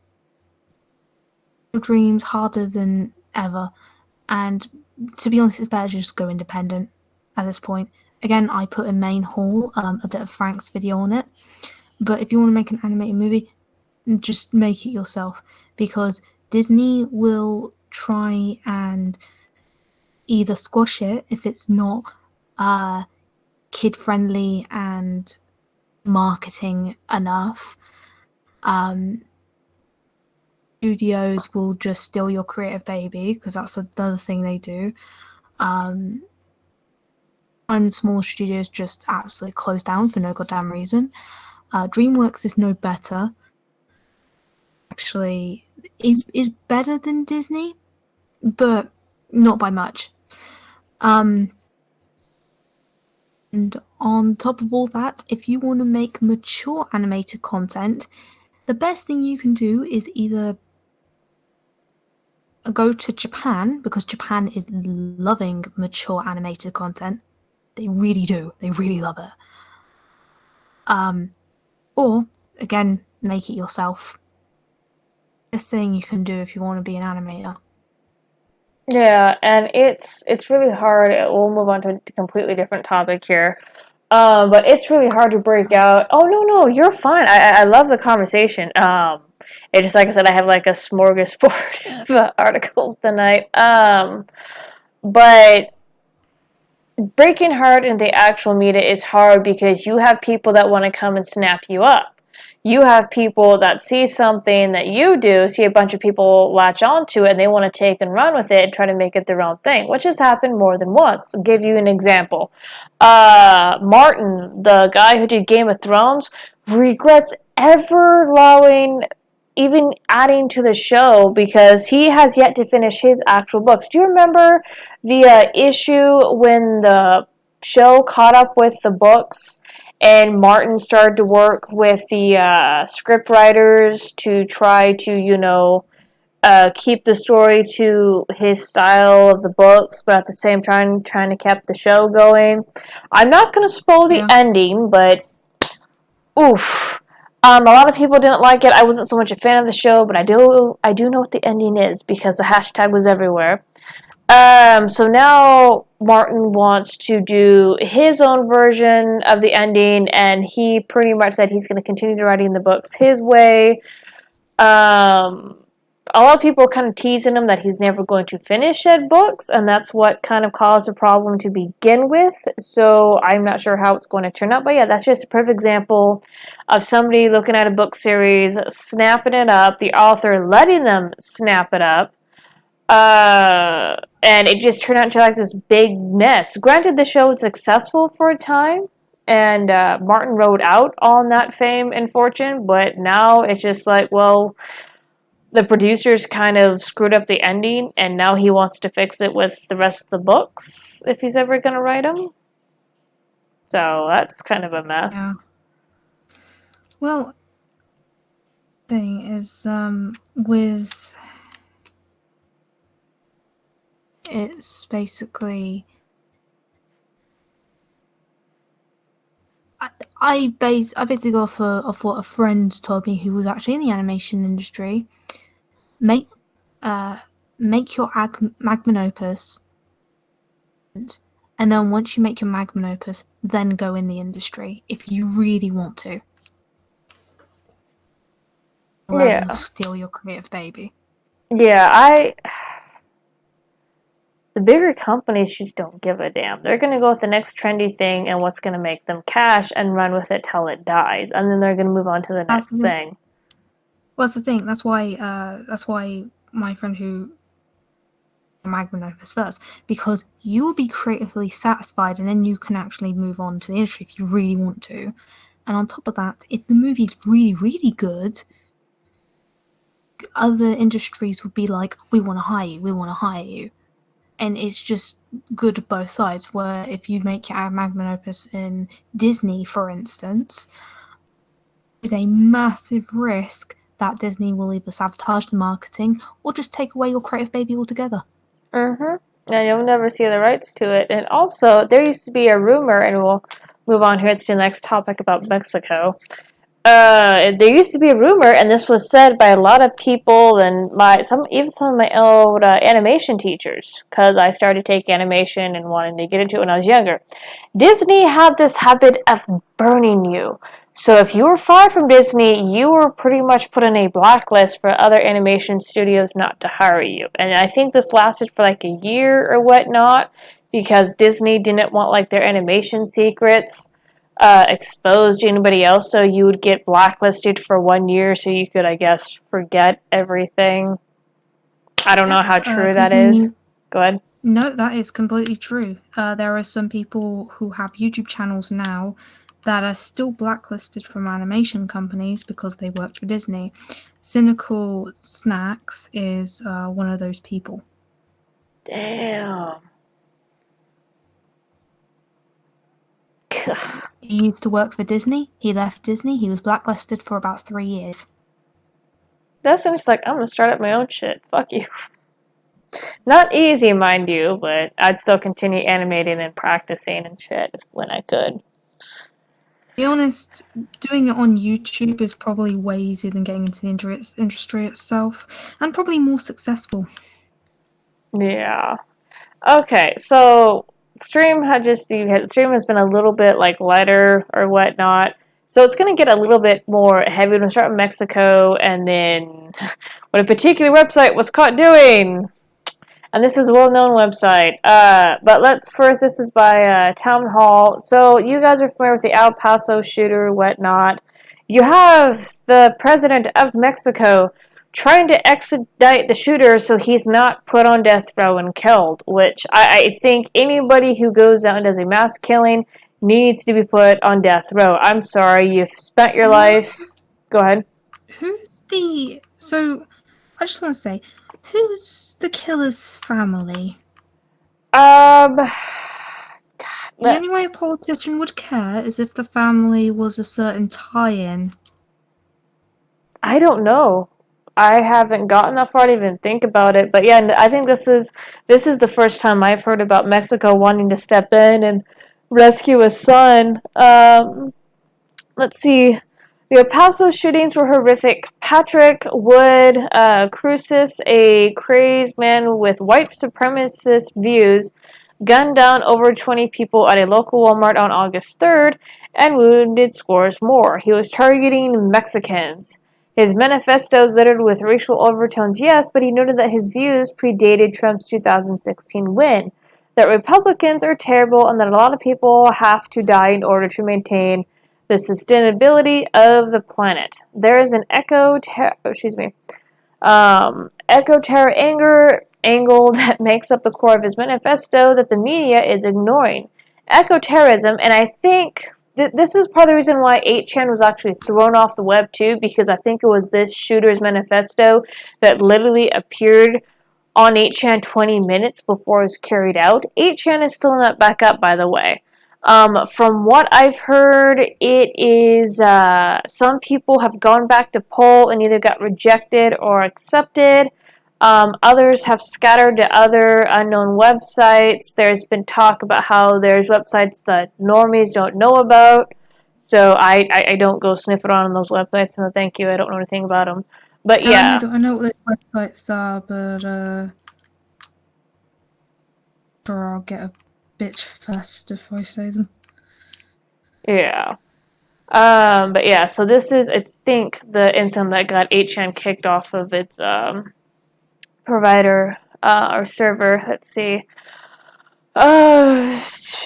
Your dream's harder than ever. And to be honest, it's better to just go independent at this point. Again, I put in main hall a bit of Frank's video on it. But if you want to make an animated movie, just make it yourself. Because Disney will try and either squash it if it's not kid-friendly and marketing enough. Studios will just steal your creative baby, because that's another thing they do. And small studios just absolutely close down for no goddamn reason. DreamWorks is no better. Actually, is better than Disney, but not by much. And on top of all that, if you want to make mature animated content, the best thing you can do is either go to Japan, because Japan is loving mature animated content. They really do. They really love it. Or, again, make it yourself. Best thing you can do if you want to be an animator. Yeah, and it's really hard. We'll move on to a completely different topic here. But it's really hard to break out. Oh, no, you're fine. I love the conversation. It's just, like I said, I have, like, a smorgasbord of articles tonight. But breaking hard in the actual media is hard because you have people that want to come and snap you up. You have people that see something that you do, see a bunch of people latch onto it, and they want to take and run with it and try to make it their own thing, which has happened more than once. I'll give you an example. Martin, the guy who did Game of Thrones, regrets ever allowing, even adding to the show, because he has yet to finish his actual books. Do you remember the issue when the show caught up with the books? And Martin started to work with the script writers to try to, keep the story to his style of the books, but at the same time trying to keep the show going. I'm not going to spoil the ending, but oof. A lot of people didn't like it. I wasn't so much a fan of the show, but I do know what the ending is because the hashtag was everywhere. So now Martin wants to do his own version of the ending, and he pretty much said he's going to continue writing the books his way. A lot of people are kind of teasing him that he's never going to finish said books, and that's what kind of caused the problem to begin with. So I'm not sure how it's going to turn out, but yeah, that's just a perfect example of somebody looking at a book series, snapping it up, the author letting them snap it up, and it just turned out into like this big mess. Granted, the show was successful for a time, and Martin rode out on that fame and fortune, but now it's just like, well, the producers kind of screwed up the ending, and now he wants to fix it with the rest of the books, if he's ever going to write them. So that's kind of a mess. Yeah. Well, thing is, with... It's basically... I basically go off what a friend told me who was actually in the animation industry. Make your magnum opus, and then once you make your magnum opus, then go in the industry if you really want to. Rather than steal your creative baby. Yeah, the bigger companies just don't give a damn. They're going to go with the next trendy thing and what's going to make them cash and run with it till it dies, and then they're going to move on to the next thing. Well, that's the thing. That's why my friend who magnum opus first, because you will be creatively satisfied, and then you can actually move on to the industry if you really want to. And on top of that, if the movie's really, really good, other industries would be like, we want to hire you. And it's just good both sides, where if you make your magnum opus in Disney, for instance, there's a massive risk that Disney will either sabotage the marketing or just take away your creative baby altogether. And you'll never see the rights to it. And also, there used to be a rumor, and we'll move on here to the next topic about Mexico. There used to be a rumor, and this was said by a lot of people, and some of my old animation teachers, because I started taking animation and wanted to get into it when I was younger. Disney had this habit of burning you. So if you were fired from Disney, you were pretty much put on a blacklist for other animation studios not to hire you. And I think this lasted for like a year or whatnot, because Disney didn't want like their animation secrets exposed to anybody else, so you would get blacklisted for 1 year so you could, I guess, forget everything. I don't know how true that is. Go ahead. No, that is completely true. There are some people who have YouTube channels now that are still blacklisted from animation companies because they worked for Disney. Cynical Snacks is one of those people. Damn. He used to work for Disney. He left Disney. He was blacklisted for about 3 years. That's when it's like, I'm going to start up my own shit. Fuck you. Not easy, mind you, but I'd still continue animating and practicing and shit when I could. To be honest, doing it on YouTube is probably way easier than getting into the industry itself, and probably more successful. Yeah. Okay, so stream has been a little bit like lighter or whatnot, so it's going to get a little bit more heavy. We're going to start with Mexico, and then what a particular website was caught doing. And this is a well-known website. But this is by Town Hall. So you guys are familiar with the El Paso shooter, whatnot. You have the president of Mexico trying to extradite the shooter so he's not put on death row and killed, which I think anybody who goes out and does a mass killing needs to be put on death row. I'm sorry, you've spent your life... Go ahead. So, I just want to say, who's the killer's family? God, the only way a politician would care is if the family was a certain tie-in. I don't know. I haven't gotten that far to even think about it, but yeah, I think this is the first time I've heard about Mexico wanting to step in and rescue a son. Let's see. The El Paso shootings were horrific. Patrick Wood Crucis, a crazed man with white supremacist views, gunned down over 20 people at a local Walmart on August 3rd and wounded scores more. He was targeting Mexicans. His manifesto is littered with racial overtones, yes, but he noted that his views predated Trump's 2016 win, that Republicans are terrible and that a lot of people have to die in order to maintain the sustainability of the planet. There is an eco-terror angle that makes up the core of his manifesto that the media is ignoring. Eco-terrorism, and I think this is part of the reason why 8chan was actually thrown off the web too, because I think it was this shooter's manifesto that literally appeared on 8chan 20 minutes before it was carried out. 8chan is still not back up, by the way. From what I've heard, it is some people have gone back to poll and either got rejected or accepted. Others have scattered to other unknown websites. There's been talk about how there's websites that normies don't know about. So I don't go sniff it on those websites. No, thank you. I don't know anything about them. But yeah. I know what those websites are, but sure, I'll get a bitch first if I say them. Yeah. But yeah, so this is, I think, the incident that got 8chan kicked off of its provider or server. Let's see.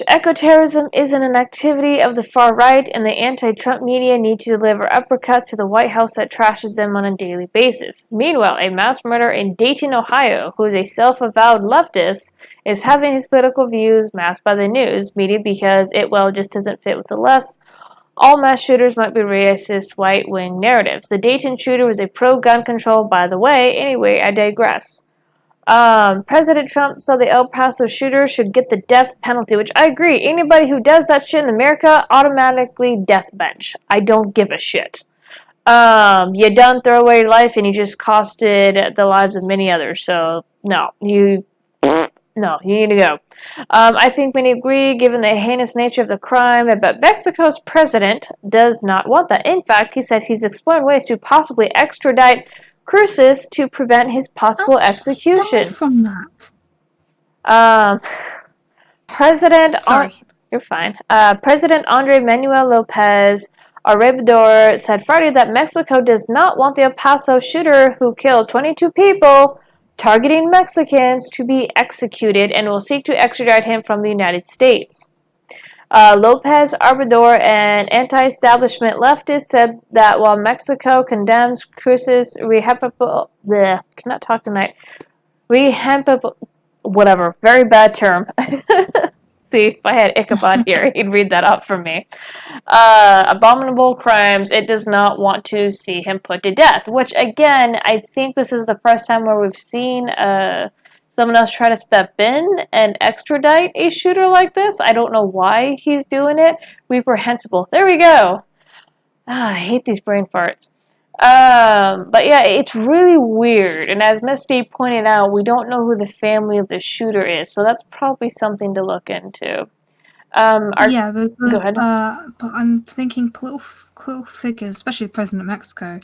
Eco-terrorism isn't an activity of the far right, and the anti-Trump media need to deliver uppercuts to the White House that trashes them on a daily basis. Meanwhile, a mass murderer in Dayton, Ohio, who is a self-avowed leftist, is having his political views masked by the news media because it, well, just doesn't fit with the left's all mass shooters might be racist white-wing narratives. The Dayton shooter was a pro-gun control, by the way. Anyway, I digress. President Trump said the El Paso shooter should get the death penalty, which I agree. Anybody who does that shit in America, automatically death bench. I don't give a shit. You done throw away your life and you just costed the lives of many others. So, no, you need to go. I think many agree, given the heinous nature of the crime, but Mexico's president does not want that. In fact, he said he's exploring ways to possibly extradite Crucis to prevent his possible execution. From that. You're fine. President Andre Manuel Lopez Obrador said Friday that Mexico does not want the El Paso shooter who killed 22 people targeting Mexicans to be executed and will seek to extradite him from the United States. Lopez Obrador, an anti-establishment leftist, said that while Mexico condemns Cruz's very bad term. See, if I had Ichabod here, he'd read that up for me. Abominable crimes, it does not want to see him put to death, which, again, I think this is the first time where we've seen someone else try to step in and extradite a shooter like this. I don't know why he's doing it. Reprehensible. There we go. I hate these brain farts. But yeah, it's really weird. And as Misty pointed out, we don't know who the family of the shooter is. So that's probably something to look into. Go ahead. But I'm thinking political figures, especially the president of Mexico,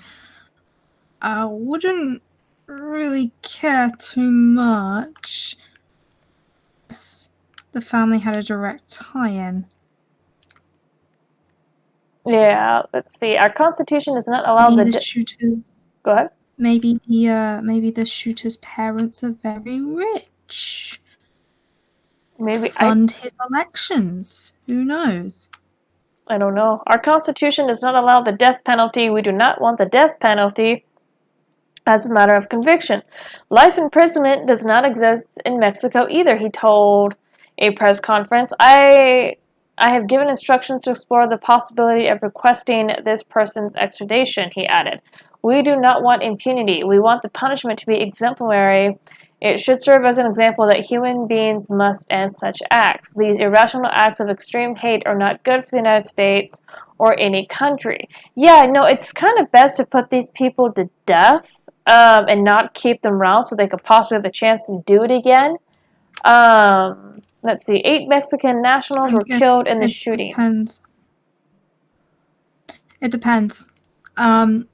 wouldn't really care too much if the family had a direct tie-in. Yeah, let's see. Our constitution does not allow the shooters. Go ahead. Maybe the shooter's parents are very rich. Maybe fund his elections. Who knows? I don't know. Our constitution does not allow the death penalty. We do not want the death penalty as a matter of conviction. Life imprisonment does not exist in Mexico either, he told a press conference. I have given instructions to explore the possibility of requesting this person's extradition, he added. We do not want impunity. We want the punishment to be exemplary. It should serve as an example that human beings must end such acts. These irrational acts of extreme hate are not good for the United States or any country. Yeah, no, it's kind of best to put these people to death and not keep them around so they could possibly have the chance to do it again. Let's see. 8 Mexican nationals were killed in the shooting. It depends. So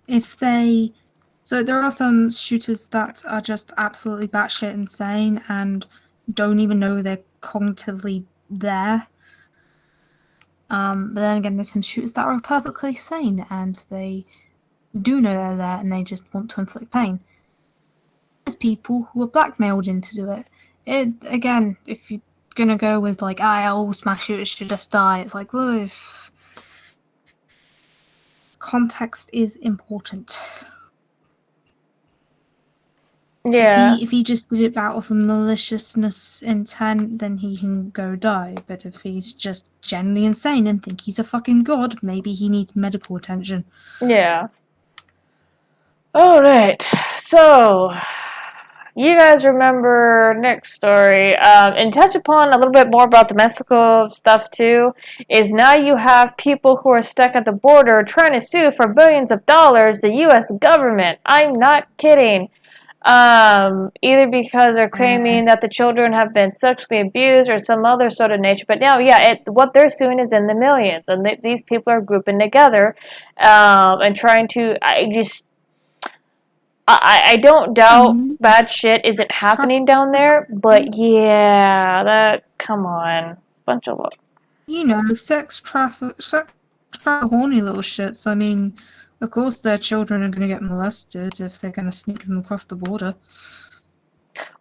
there are some shooters that are just absolutely batshit insane and don't even know they're cognitively there. But then again, there's some shooters that are perfectly sane and they do know they're there and they just want to inflict pain. There's people who are blackmailed into do it. Again, if you're gonna go with like, all mass shooters should just die, it's like, well, if context is important. Yeah. If he just did it out of a maliciousness intent, then he can go die. But if he's just genuinely insane and think he's a fucking god, maybe he needs medical attention. Yeah. Alright. So, you guys remember Nick's story, and touch upon a little bit more about the Mexico stuff too, is now you have people who are stuck at the border trying to sue for billions of dollars the U.S. government. I'm not kidding. Either because they're claiming that the children have been sexually abused or some other sort of nature. But now, what they're suing is in the millions, and these people are grouping together, and trying to. I don't doubt bad shit isn't happening down there, but yeah, come on, bunch of sex traffic, horny little shits. I mean, of course their children are going to get molested if they're going to sneak them across the border.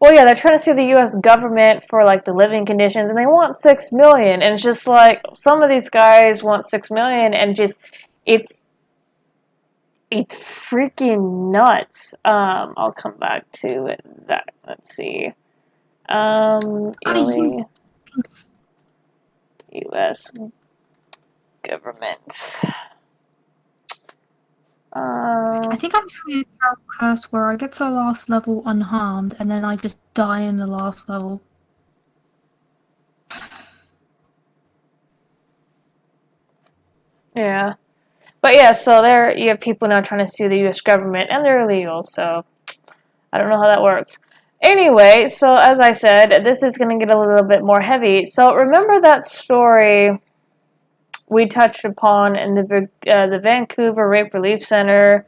Well, yeah, they're trying to sue the U.S. government for like the living conditions, and they want $6 million. And it's just like some of these guys want $6 million, and just it's freaking nuts. I'll come back to that. Let's see. U.S. government. I think I'm having a terrible curse where I get to the last level unharmed, and then I just die in the last level. Yeah. But yeah, so there you have people now trying to sue the U.S. government, and they're illegal, so I don't know how that works. Anyway, so as I said, this is going to get a little bit more heavy. So remember that story we touched upon in the Vancouver Rape Relief Center,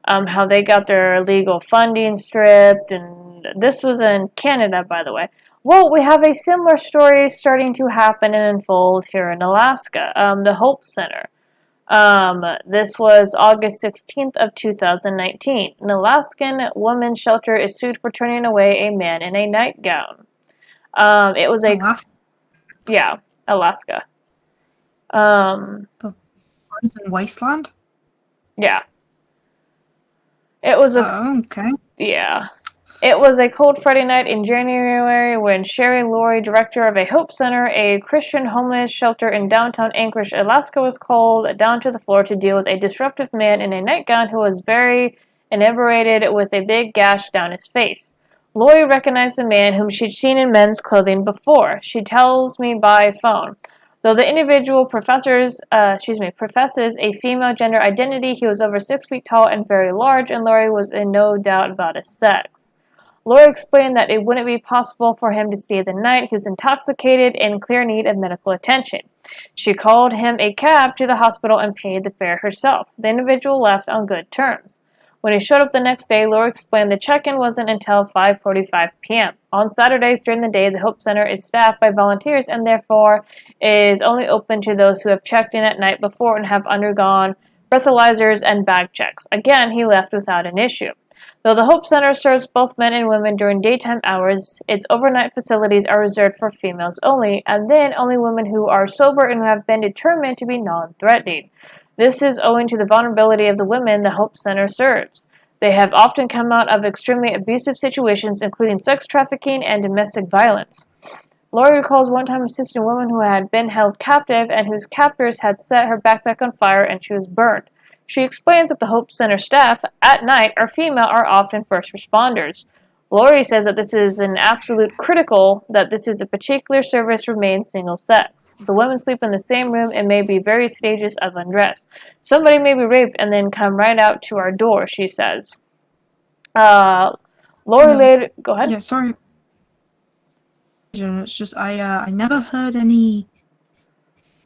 how they got their illegal funding stripped, and this was in Canada, by the way. Well, we have a similar story starting to happen and unfold here in Alaska, the Hope Center. This was August 16th of 2019. An Alaskan woman's shelter is sued for turning away a man in a nightgown. It was Alaska? Yeah, Alaska. The frozen wasteland? Yeah. It was okay. Yeah. It was a cold Friday night in January when Sherry Laurie, director of a Hope Center, a Christian homeless shelter in downtown Anchorage, Alaska, was called down to the floor to deal with a disruptive man in a nightgown who was very inebriated with a big gash down his face. Laurie recognized the man whom she'd seen in men's clothing before. She tells me by phone. Though the individual professes a female gender identity, he was over 6 feet tall and very large, and Laurie was in no doubt about his sex. Laura explained that it wouldn't be possible for him to stay the night. He was intoxicated and in clear need of medical attention. She called him a cab to the hospital and paid the fare herself. The individual left on good terms. When he showed up the next day, Laura explained the check-in wasn't until 5:45 p.m. On Saturdays during the day, the Hope Center is staffed by volunteers and therefore is only open to those who have checked in at night before and have undergone breathalyzers and bag checks. Again, he left without an issue. Though the Hope Center serves both men and women during daytime hours, its overnight facilities are reserved for females only, and then only women who are sober and who have been determined to be non-threatening. This is owing to the vulnerability of the women the Hope Center serves. They have often come out of extremely abusive situations, including sex trafficking and domestic violence. Laurie recalls one time assisting a woman who had been held captive and whose captors had set her backpack on fire and she was burned. She explains that the Hope Center staff, at night, are female are often first responders. Laurie says that this is an absolute critical that this is a particular service remains single-sex. The women sleep in the same room and may be various stages of undress. Somebody may be raped and then come right out to our door, she says. Laurie later... Go ahead. Yeah, sorry. It's just, I never heard any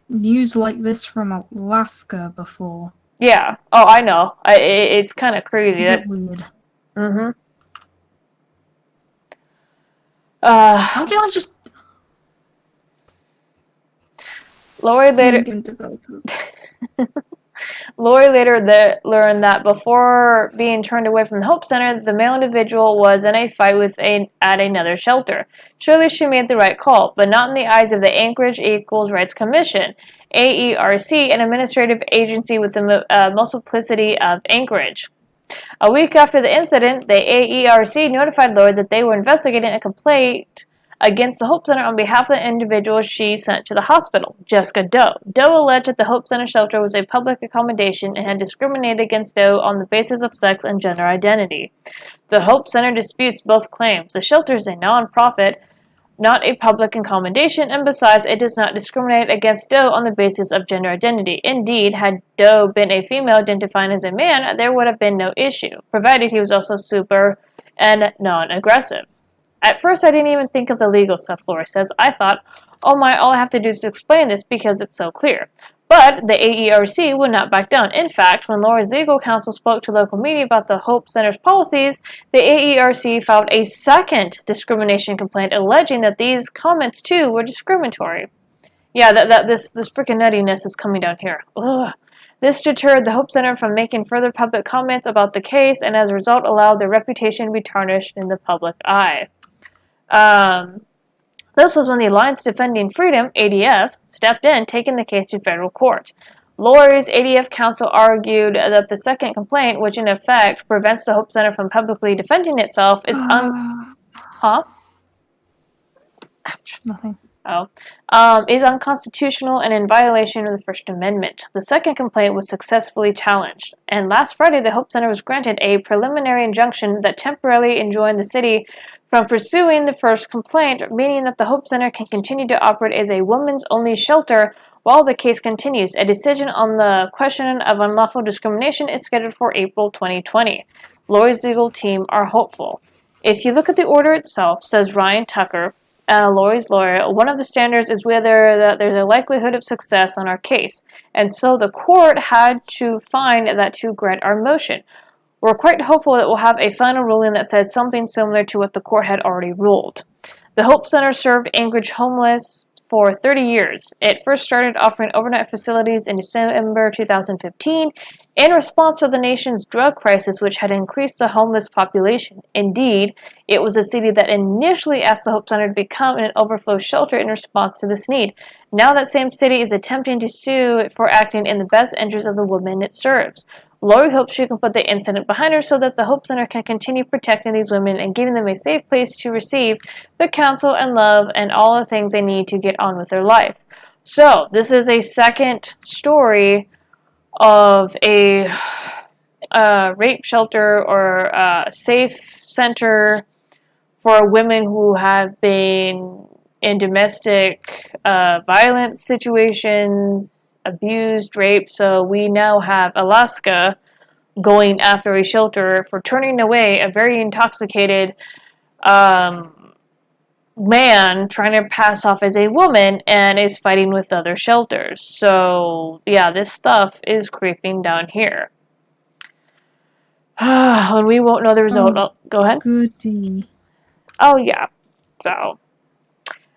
news like this from Alaska before. Yeah. Oh, I know. It's kind of crazy. A bit weird. Mm-hmm. How do I just... Lori later learned that before being turned away from the Hope Center, the male individual was in a fight at another shelter. Surely she made the right call, but not in the eyes of the Anchorage Equals Rights Commission, AERC, an administrative agency with the multiplicity of Anchorage. A week after the incident, the AERC notified Lord that they were investigating a complaint against the Hope Center on behalf of the individual she sent to the hospital, Jessica Doe. Doe alleged that the Hope Center shelter was a public accommodation and had discriminated against Doe on the basis of sex and gender identity. The Hope Center disputes both claims. The shelter is a non-profit, not a public accommodation, and besides, it does not discriminate against Doe on the basis of gender identity. Indeed, had Doe been a female identifying as a man, there would have been no issue, provided he was also super and non-aggressive. At first, I didn't even think of the legal stuff, Laura says. I thought, oh my, all I have to do is explain this because it's so clear. But the AERC would not back down. In fact, when Laura's legal counsel spoke to local media about the Hope Center's policies, the AERC filed a second discrimination complaint alleging that these comments, too, were discriminatory. Yeah, this freaking nuttiness is coming down here. Ugh. This deterred the Hope Center from making further public comments about the case, and as a result allowed their reputation to be tarnished in the public eye. This was when the Alliance Defending Freedom, ADF, stepped in, taking the case to federal court. Lawyers, ADF counsel argued that the second complaint, which in effect prevents the Hope Center from publicly defending itself, is Nothing. Is unconstitutional and in violation of the First Amendment. The second complaint was successfully challenged, and last Friday the Hope Center was granted a preliminary injunction that temporarily enjoined the city from pursuing the first complaint, meaning that the Hope Center can continue to operate as a women's-only shelter while the case continues. A decision on the question of unlawful discrimination is scheduled for April 2020. Lori's legal team are hopeful. If you look at the order itself, says Ryan Tucker, Lori's lawyer, one of the standards is whether there's a likelihood of success on our case, and so the court had to find that to grant our motion. We're quite hopeful that we'll have a final ruling that says something similar to what the court had already ruled. The Hope Center served Anchorage homeless for 30 years. It first started offering overnight facilities in December 2015 in response to the nation's drug crisis, which had increased the homeless population. Indeed, it was the city that initially asked the Hope Center to become an overflow shelter in response to this need. Now that same city is attempting to sue it for acting in the best interest of the women it serves. Lori hopes she can put the incident behind her so that the Hope Center can continue protecting these women and giving them a safe place to receive the counsel and love and all the things they need to get on with their life. So, this is a second story of a rape shelter or a safe center for women who have been in domestic violence situations, abused, raped. So we now have Alaska going after a shelter for turning away a very intoxicated man trying to pass off as a woman and is fighting with other shelters. So yeah, this stuff is creeping down here. And we won't know the result. Go ahead. Goody. Oh yeah. So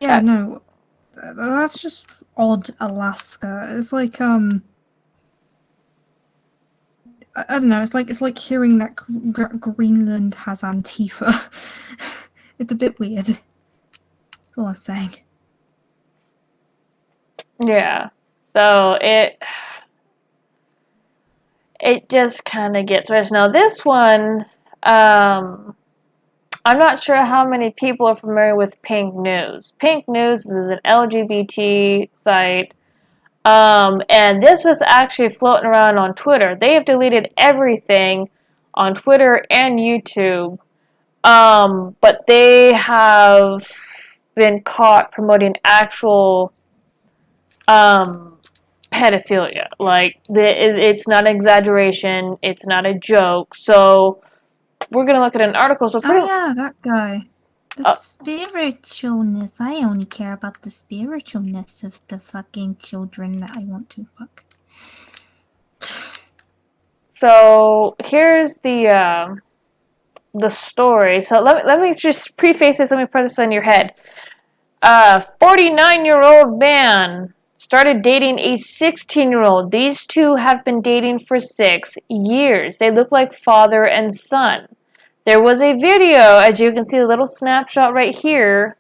yeah, no, that's just odd. Alaska. It's like I don't know. It's like hearing that Greenland has Antifa. It's a bit weird. That's all I'm saying. Yeah. So it just kind of gets worse. Now this one, I'm not sure how many people are familiar with Pink News. Pink News is an LGBT site. And this was actually floating around on Twitter. They have deleted everything on Twitter and YouTube. But they have been caught promoting actual pedophilia. Like, it's not an exaggeration. It's not a joke. So we're going to look at an article. So that guy. The spiritualness. I only care about the spiritualness of the fucking children that I want to fuck. So here's the story. So let me just preface this. Let me put this on your head. 49-year-old man started dating a 16-year-old. These two have been dating for 6 years. They look like father and son. There was a video, as you can see, a little snapshot right here,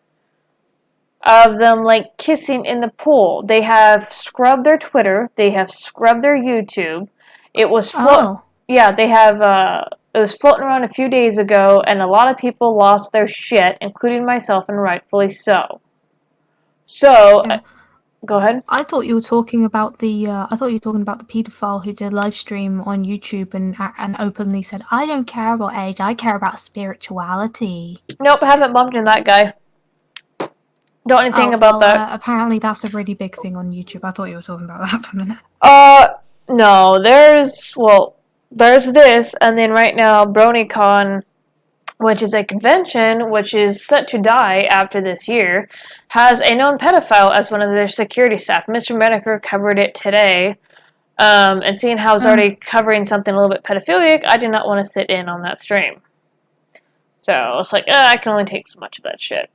of them like kissing in the pool. They have scrubbed their Twitter. They have scrubbed their YouTube. It was they have it was floating around a few days ago, and a lot of people lost their shit, including myself, and rightfully so. So, go ahead. I thought you were talking about the pedophile who did a live stream on YouTube and openly said, "I don't care about age. I care about spirituality." Nope, I haven't bumped into that guy. Don't know anything about that. Apparently, that's a really big thing on YouTube. I thought you were talking about that for a minute. No, there's this, and then right now, BronyCon, which is a convention which is set to die after this year, has a known pedophile as one of their security staff. Mr. Menaker covered it today, and seeing how it's already covering something a little bit pedophilic, I did not want to sit in on that stream. So it's like, I can only take so much of that shit.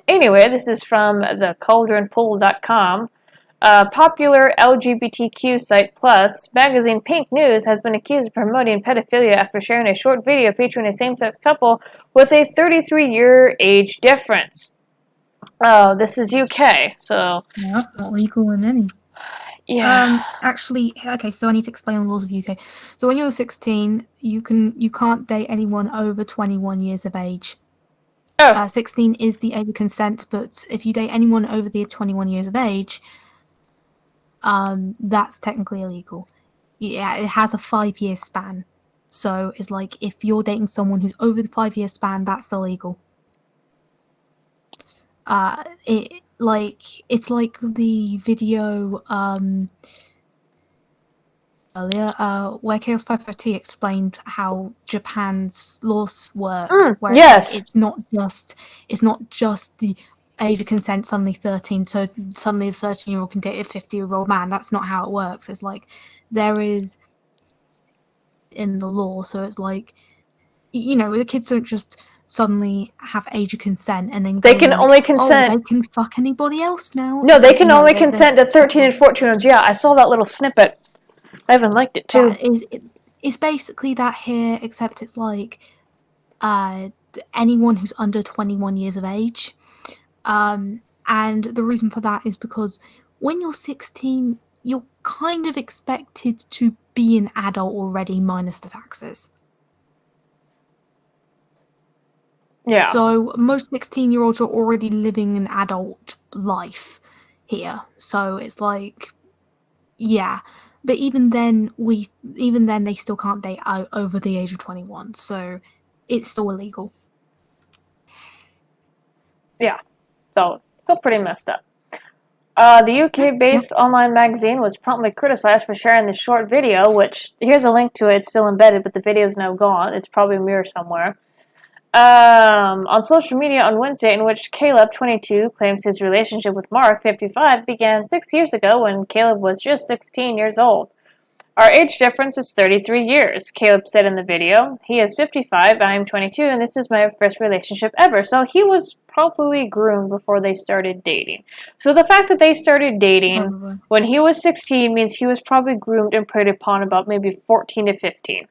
Anyway, this is from the cauldronpool.com. Popular LGBTQ site Plus magazine Pink News has been accused of promoting pedophilia after sharing a short video featuring a same-sex couple with a 33-year age difference. Oh, this is UK, so... Yeah, that's not legal in any. Yeah. Actually, okay, so I need to explain the laws of UK. So when you're 16, you can't date anyone over 21 years of age. 16 is the age of consent, but if you date anyone over the 21 years of age, that's technically illegal. Yeah, it has a 5-year span. So it's like if you're dating someone who's over the 5-year span, that's illegal. It's like the video earlier, where Chaos 550 explained how Japan's laws work. Where yes. It's not just the age of consent suddenly 13, so suddenly a 13-year-old can date a 50-year-old man. That's not how it works. It's like there is in the law, so it's like, you know, the kids don't just suddenly have age of consent and then they can only consent. Oh, they can fuck anybody else now. No, they can only consent to 13 and 14-year-olds. Yeah, I saw that little snippet. I even liked it too. It's basically that here, except it's like anyone who's under 21 years of age. And the reason for that is because when you're 16, you're kind of expected to be an adult already, minus the taxes. Yeah. So most 16-year-olds are already living an adult life here. So it's like, yeah. But even then they still can't date out over the age of 21. So it's still illegal. Yeah. So still pretty messed up. The UK-based online magazine was promptly criticized for sharing this short video, which, here's a link to it. It's still embedded, but the video is now gone. It's probably a mirror somewhere. On social media on Wednesday, in which Caleb, 22, claims his relationship with Mark, 55, began 6 years ago when Caleb was just 16 years old. Our age difference is 33 years, Caleb said in the video. He is 55, I am 22, and this is my first relationship ever. So he was probably groomed before they started dating. So the fact that they started dating when he was 16 means he was probably groomed and preyed upon about maybe 14 to 15.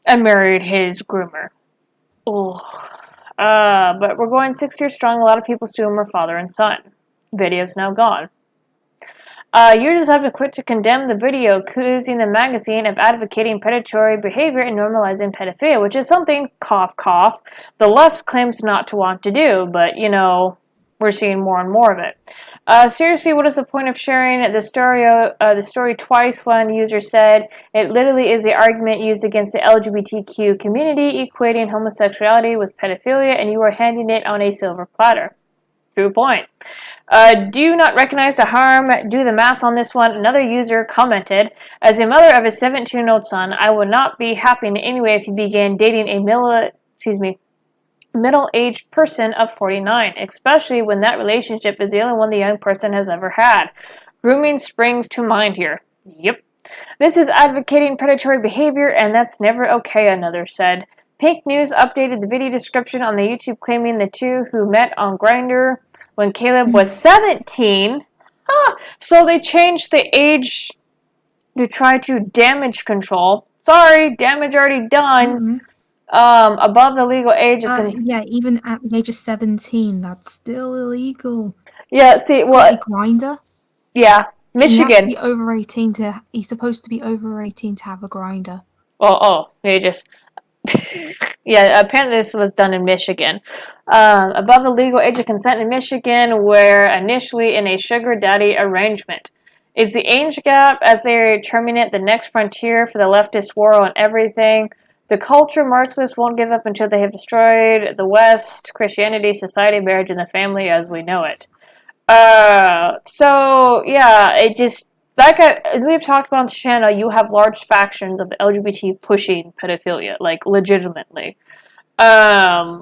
And married his groomer. But we're going 6 years strong. A lot of people assume we're father and son. Video's now gone. Users have been quick to condemn the video, accusing the magazine of advocating predatory behavior and normalizing pedophilia, which is something, cough, cough, the left claims not to want to do, but, you know, we're seeing more and more of it. Seriously, what is the point of sharing the story twice? One user said, it literally is the argument used against the LGBTQ community, equating homosexuality with pedophilia, and you are handing it on a silver platter. True point. Do you not recognize the harm? Do the math on this one. Another user commented, as a mother of a 17-year-old son, I would not be happy in any way if you began dating a middle-aged person of 49, especially when that relationship is the only one the young person has ever had. Grooming springs to mind here. Yep. This is advocating predatory behavior, and that's never okay, another said. Pink News updated the video description on the YouTube claiming the two who met on Grindr when Caleb was 17. So they changed the age to try to damage control. Sorry, damage already done. Above the legal age of yeah, even at the age of 17, that's still illegal. Yeah, see, what? Grinder? Yeah, Michigan. He's supposed to be over 18 to have a grinder. They just... Yeah, apparently this was done in Michigan. Above the legal age of consent in Michigan, where initially in a sugar daddy arrangement. Is the age gap, as they terming it, the next frontier for the leftist war on everything? The culture Marxists won't give up until they have destroyed the West, Christianity, society, marriage, and the family as we know it. So, yeah, it just... we've talked about on the channel, you have large factions of the LGBT pushing pedophilia, like, legitimately.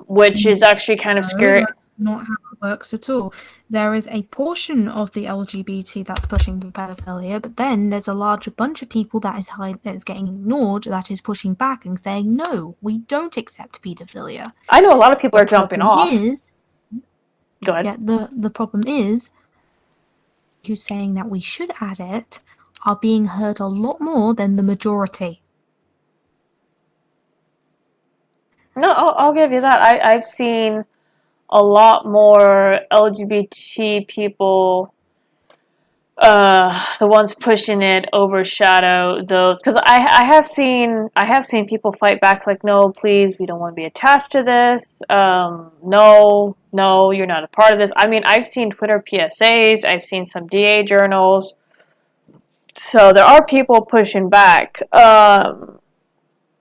Which is actually kind of scary. That's not how it works at all. There is a portion of the LGBT that's pushing for pedophilia, but then there's a larger bunch of people that is getting ignored, that is pushing back and saying, no, we don't accept pedophilia. I know a lot of people are jumping off. Go ahead. Yeah, the problem is, who's saying that we should add it are being heard a lot more than the majority. No, I'll give you that. I've seen a lot more LGBT people, the ones pushing it, overshadow those. Because I have seen people fight back, like, no, please, we don't want to be attached to this. No, you're not a part of this. I mean, I've seen Twitter PSAs. I've seen some DA journals. So there are people pushing back.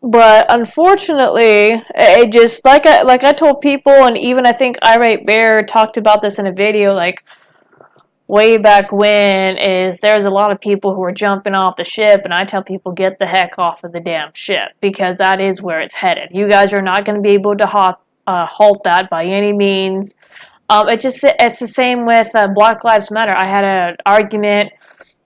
But unfortunately, it just, like I told people, and even I think Irate Bear talked about this in a video, like, way back when, is there's a lot of people who are jumping off the ship, and I tell people, get the heck off of the damn ship, because that is where it's headed. You guys are not going to be able to halt that by any means. It's the same with Black Lives Matter. I had an argument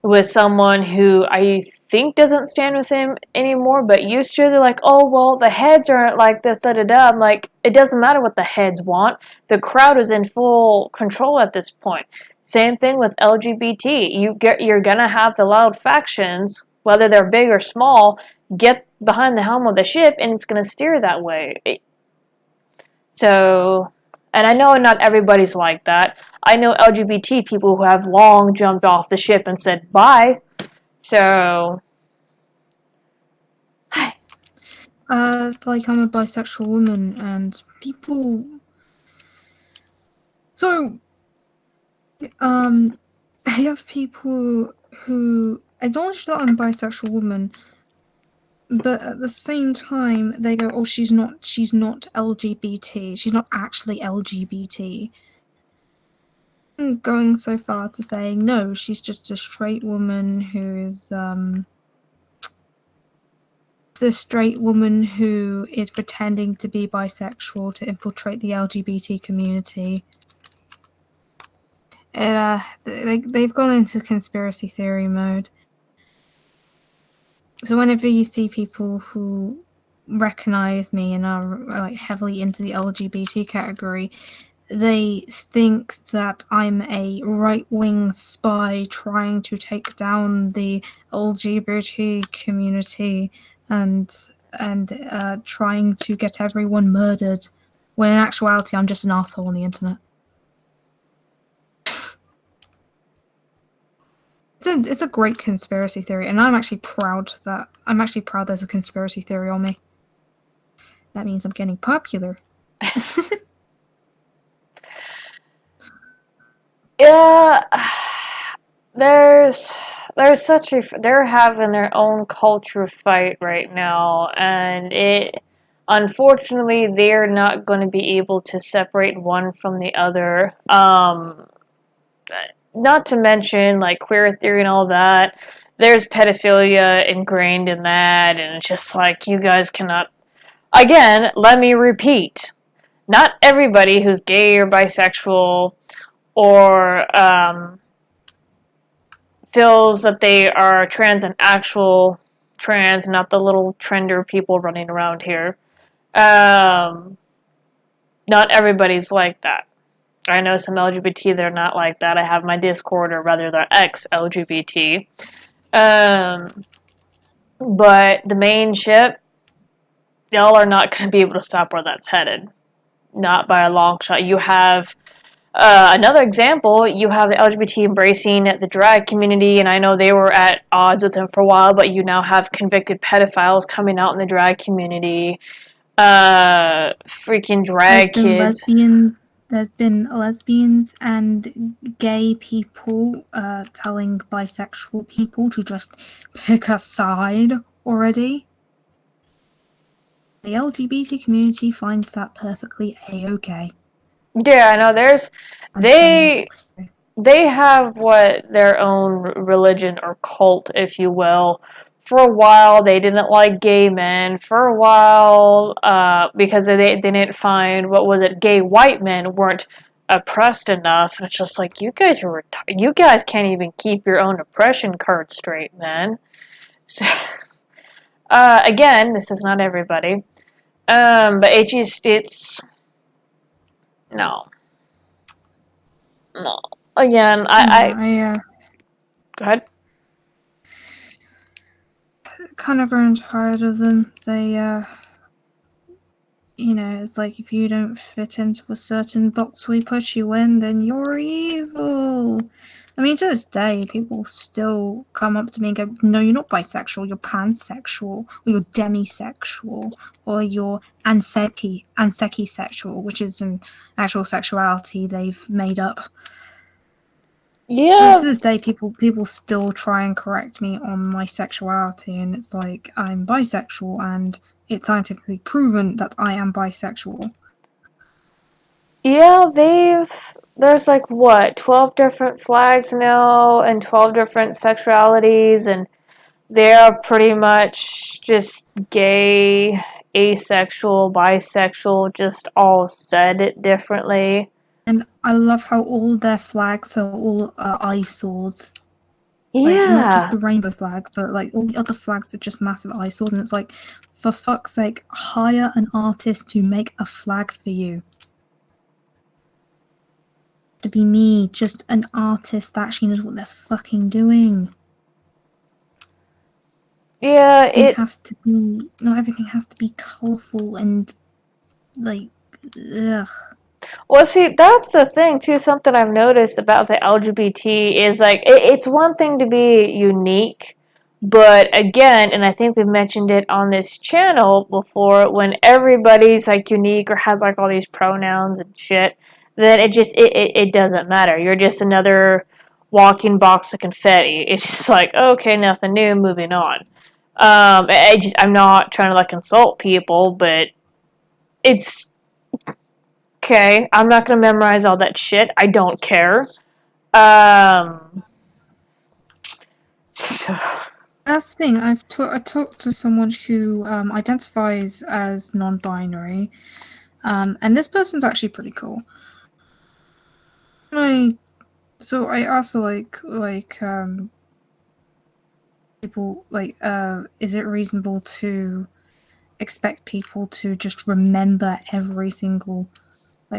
with someone who I think doesn't stand with him anymore, but used to. They're like, oh, well, the heads aren't like this, da-da-da. I'm like, it doesn't matter what the heads want. The crowd is in full control at this point. Same thing with LGBT. You're gonna have the loud factions, whether they're big or small, get behind the helm of the ship, and it's gonna steer that way. And I know not everybody's like that. I know LGBT people who have long jumped off the ship and said bye. So, hi. Like, I'm a bisexual woman, and people... So, I have people who acknowledge that I'm a bisexual woman, but at the same time, they go, oh, she's not LGBT. She's not actually LGBT. I'm going so far to saying, no, she's just a straight woman who is, the straight woman who is pretending to be bisexual to infiltrate the LGBT community. And, they've gone into conspiracy theory mode. So whenever you see people who recognize me and are like heavily into the LGBT category, they think that I'm a right-wing spy trying to take down the LGBT community and trying to get everyone murdered, when in actuality I'm just an arsehole on the internet. It's a great conspiracy theory, and I'm actually proud there's a conspiracy theory on me. That means I'm getting popular. Yeah, they're having their own culture fight right now, and unfortunately, they're not going to be able to separate one from the other. Not to mention, like, queer theory and all that. There's pedophilia ingrained in that, and it's just like, you guys cannot... Again, let me repeat. Not everybody who's gay or bisexual or feels that they are trans and actual trans, not the little trender people running around here. Not everybody's like that. I know some LGBT, they're not like that. I have my Discord, or rather they're ex-LGBT. But the main ship, y'all are not going to be able to stop where that's headed. Not by a long shot. You have another example, you have the LGBT embracing the drag community, and I know they were at odds with them for a while, but you now have convicted pedophiles coming out in the drag community. Freaking drag kids. There's been lesbians and gay people telling bisexual people to just pick a side already. The LGBT community finds that perfectly a-okay. Yeah, I know. They have their own religion or cult, if you will. For a while, they didn't like gay men. For a while, because they didn't find, gay white men weren't oppressed enough. And it's just like, you guys can't even keep your own oppression card straight, man. So, again, this is not everybody. But it's no. Again, go ahead. Kind of grown tired of them. They, it's like if you don't fit into a certain box we put you in, then you're evil. I mean, to this day, people still come up to me and go, no, you're not bisexual, you're pansexual, or you're demisexual, or you're anseki sexual, which is an actual sexuality they've made up. Yeah. To this day, people still try and correct me on my sexuality, and it's like, I'm bisexual, and it's scientifically proven that I am bisexual. Yeah, there's 12 different flags now, and 12 different sexualities, and they're pretty much just gay, asexual, bisexual, just all said it differently. And I love how all their flags are all eyesores. Yeah. Not just the rainbow flag, but all the other flags are just massive eyesores. And it's like, for fuck's sake, hire an artist to make a flag for you. To be me, just an artist that actually knows what they're fucking doing. Yeah, not everything has to be colourful and ugh. Well, see, that's the thing, too. Something I've noticed about the LGBT is, it's one thing to be unique, but again, and I think we've mentioned it on this channel before, when everybody's, unique or has, all these pronouns and shit, then it doesn't matter. You're just another walking box of confetti. It's just okay, nothing new, moving on. I'm not trying to, insult people, but it's... Okay, I'm not going to memorize all that shit. I don't care. So. That's the thing. I talked to someone who identifies as non-binary, and this person's actually pretty cool. So I asked people is it reasonable to expect people to just remember every single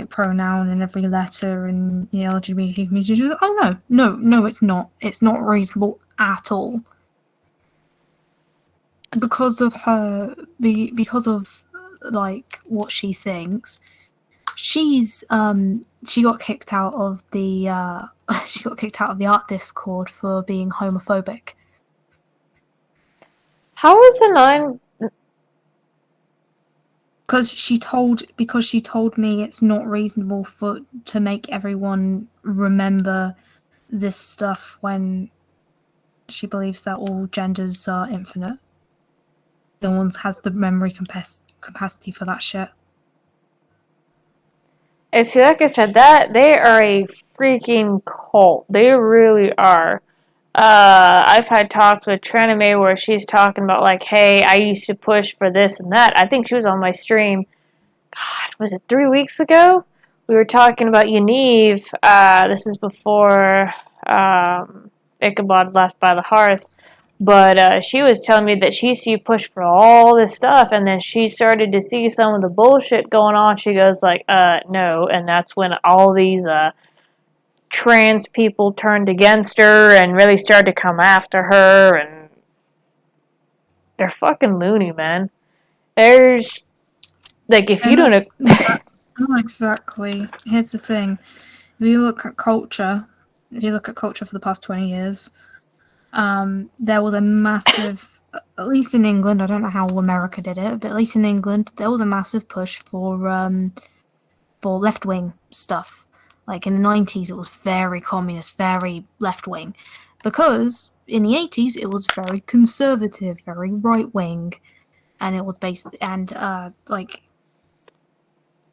pronoun and every letter in the LGBT community? She was, oh no, it's not. It's not reasonable at all. Because of what she thinks, she got kicked out of the art Discord for being homophobic. How is the 9? Because she told me it's not reasonable to make everyone remember this stuff when she believes that all genders are infinite. No one has the memory capacity for that shit. And see, like I said, that they are a freaking cult. They really are. I've had talks with Tranime where she's talking about hey, I used to push for this and that. I think she was on my stream. God, was it 3 weeks ago? We were talking about Yaniv. This is before Ichabod left by the hearth. But she was telling me that she see push for all this stuff, and then she started to see some of the bullshit going on. She goes like, no, and that's when all these trans people turned against her and really started to come after her, and they're fucking loony, man. There's like if you don't. Not exactly. Here's the thing: if you look at culture for the past 20 years. There was a massive, at least in England, I don't know how America did it, but at least in England, there was a massive push for left-wing stuff. Like in the 90s, it was very communist, very left-wing, because in the 80s, it was very conservative, very right-wing, and it was based, and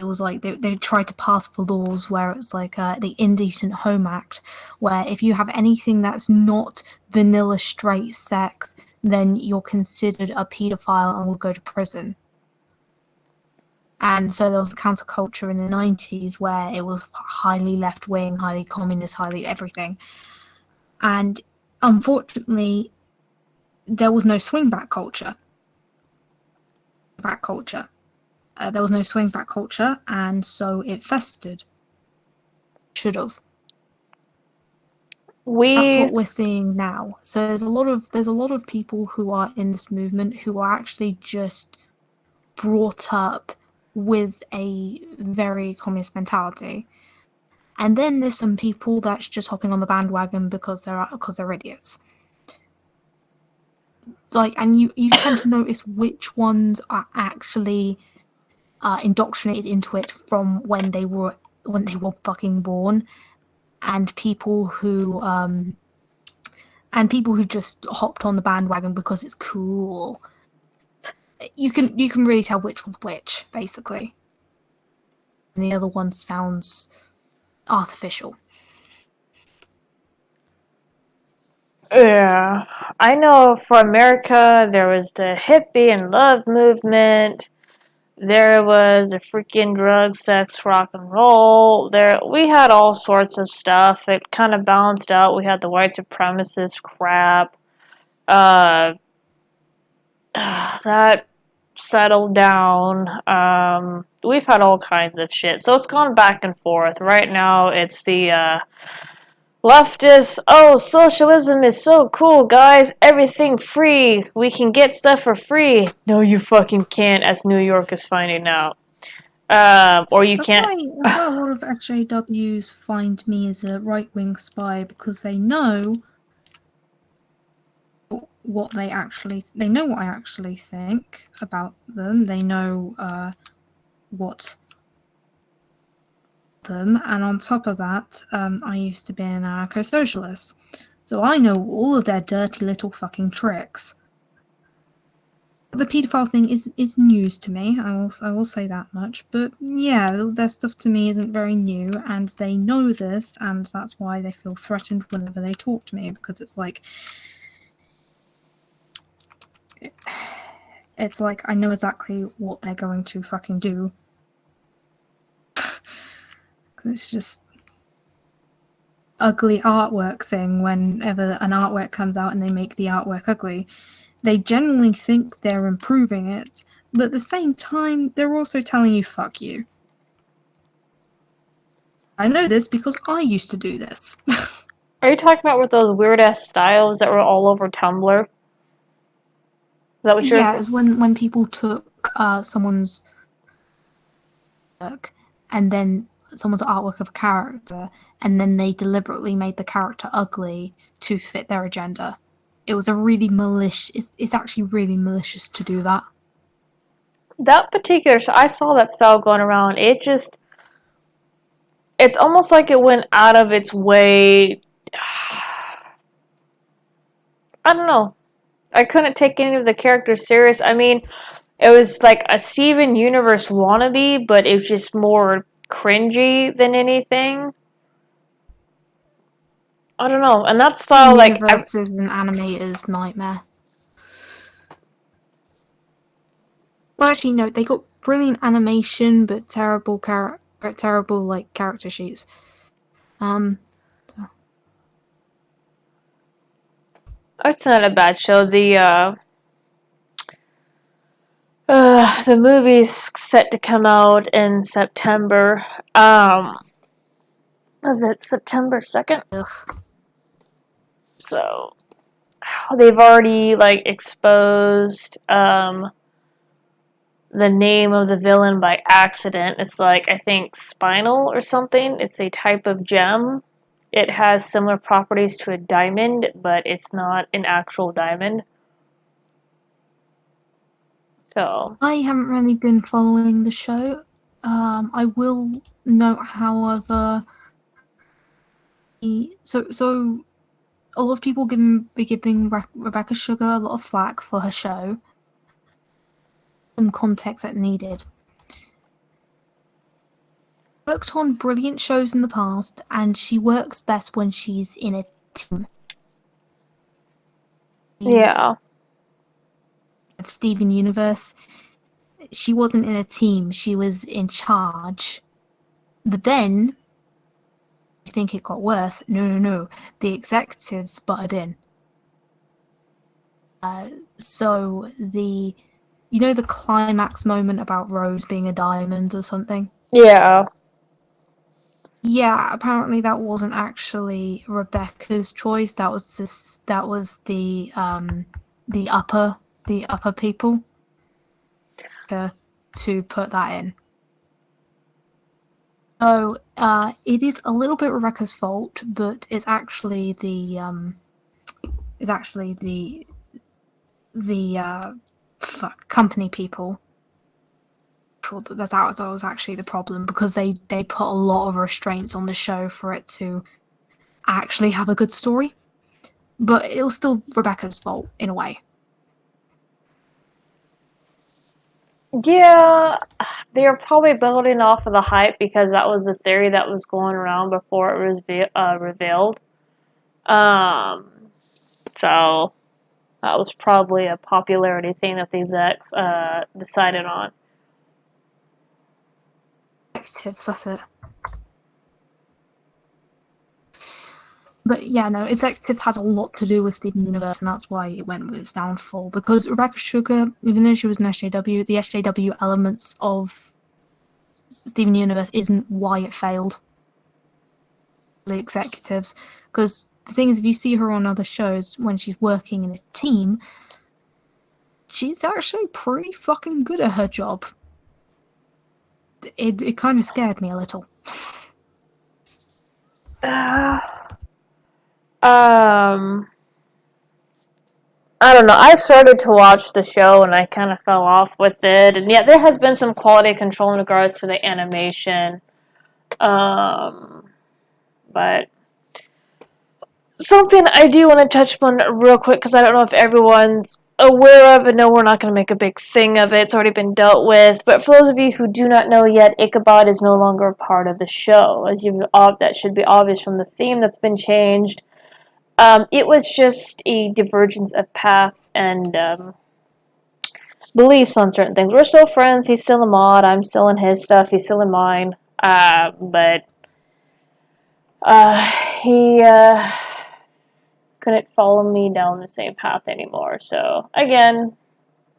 it was like they tried to pass for laws where it's like the Indecent Home Act, where if you have anything that's not vanilla straight sex, then you're considered a paedophile and will go to prison. And so there was a counterculture in the 90s where it was highly left-wing, highly communist, highly everything. And unfortunately, there was no swingback culture. There was no swingback culture, and so it festered. Should have. That's what we're seeing now. So there's a lot of people who are in this movement who are actually just brought up with a very communist mentality, and then there's some people that's just hopping on the bandwagon because they're idiots. Like, and you tend to notice which ones are actually indoctrinated into it from when they were fucking born, and people who just hopped on the bandwagon because it's cool. You can really tell which one's which, basically. And the other one sounds artificial. Yeah, I know for America there was the hippie and love movement. There was a freaking drug, sex, rock and roll. We had all sorts of stuff. It kind of balanced out. We had the white supremacist crap. That settled down. We've had all kinds of shit. So it's gone back and forth. Right now, it's the leftists. Oh, socialism is so cool, guys. Everything free. We can get stuff for free. No, you fucking can't, as New York is finding out. Or you can't. That's why a lot of SJWs find me as a right-wing spy, because they know what I actually think about them. They know what them, and on top of that, I used to be an anarcho-socialist, so I know all of their dirty little fucking tricks. The paedophile thing is news to me. I will say that much. But yeah, their stuff to me isn't very new, and they know this, and that's why they feel threatened whenever they talk to me, because it's like I know exactly what they're going to fucking do. It's just ugly artwork thing. Whenever an artwork comes out and they make the artwork ugly, they generally think they're improving it, but at the same time, they're also telling you, fuck you. I know this because I used to do this. Are you talking about with those weird-ass styles that were all over Tumblr? Is that what you're... Yeah, it's when people took someone's work, and then someone's artwork of a character, and then they deliberately made the character ugly to fit their agenda. It was a really malicious... It's actually really malicious to do that. That particular... I saw that style going around. It's almost like it went out of its way... I don't know. I couldn't take any of the characters serious. I mean, it was like a Steven Universe wannabe, but it was just more cringy than anything. I don't know. And that style, like... Universe is an animator's nightmare. Well, actually, no. They got brilliant animation, but terrible character sheets. It's not a bad show. The movie's set to come out in September. Was it September 2nd? Ugh. So they've already like exposed the name of the villain by accident. It's like, I think, spinal or something. It's a type of gem. It has similar properties to a diamond, but it's not an actual diamond. So I haven't really been following the show. I will note, however, so a lot of people be giving Rebecca Sugar a lot of flack for her show. Some context that needed. Worked on brilliant shows in the past, and she works best when she's in a team. yeah. Steven Universe, she wasn't in a team, she was in charge. But then, I think it got worse. No. The executives butted in. So the climax moment about Rose being a diamond or something? Yeah. Yeah, apparently that wasn't actually Rebecca's choice. That was the upper people to put that in. So it is a little bit Rebecca's fault, but it's actually the company people. That was actually the problem, because they put a lot of restraints on the show for it to actually have a good story. But it was still Rebecca's fault in a way. Yeah, they were probably building off of the hype, because that was the theory that was going around before it was revealed. So that was probably a popularity thing that the execs decided on. Executives, that's it. But yeah, no, executives had a lot to do with Steven Universe, and that's why it went with its downfall. Because Rebecca Sugar, even though she was an SJW, the SJW elements of Steven Universe isn't why it failed. The executives, because the thing is, if you see her on other shows when she's working in a team, she's actually pretty fucking good at her job. It kind of scared me a little. I don't know. I started to watch the show and I kind of fell off with it. And yeah, there has been some quality control in regards to the animation. But something I do want to touch on real quick, because I don't know if everyone's aware of it. No, we're not going to make a big thing of it. It's already been dealt with. But for those of you who do not know yet, Ichabod is no longer a part of the show. That should be obvious from the theme that's been changed. It was just a divergence of path and beliefs on certain things. We're still friends. He's still a mod. I'm still in his stuff. He's still in mine. But he couldn't follow me down the same path anymore. So, again,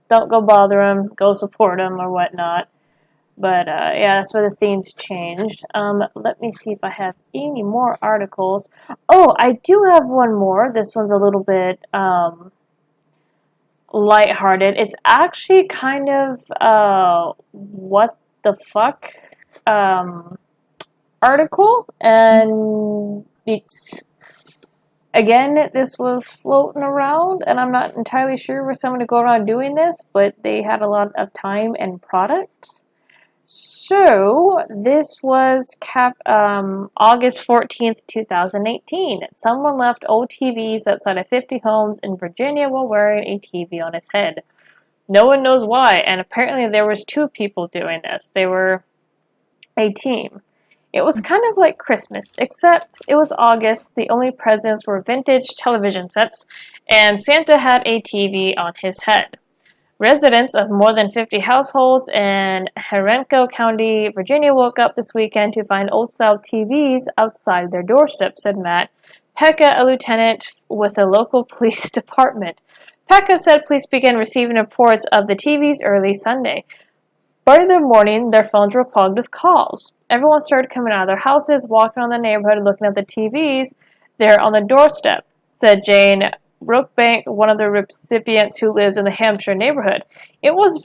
don't go bother him. Go support him or whatnot. But, yeah, that's where the theme's changed. Let me see if I have any more articles. Oh, I do have one more. This one's a little bit, lighthearted. It's actually kind of, what the fuck, article. And it's, again, this was floating around, and I'm not entirely sure where someone to go around doing this, but they had a lot of time and products. So, this was August 14th, 2018. Someone left old TVs outside of 50 homes in Virginia while wearing a TV on his head. No one knows why, and apparently there was 2 people doing this. They were a team. It was kind of like Christmas, except it was August, the only presents were vintage television sets, and Santa had a TV on his head. Residents of more than 50 households in Henrico County, Virginia woke up this weekend to find old-style TVs outside their doorstep, said Matt Pekka, a lieutenant with the local police department. Pekka said police began receiving reports of the TVs early Sunday. By the morning, their phones were clogged with calls. Everyone started coming out of their houses, walking on the neighborhood, looking at the TVs there on the doorstep, said Jane Brookbank, one of the recipients who lives in the Hampshire neighborhood. It was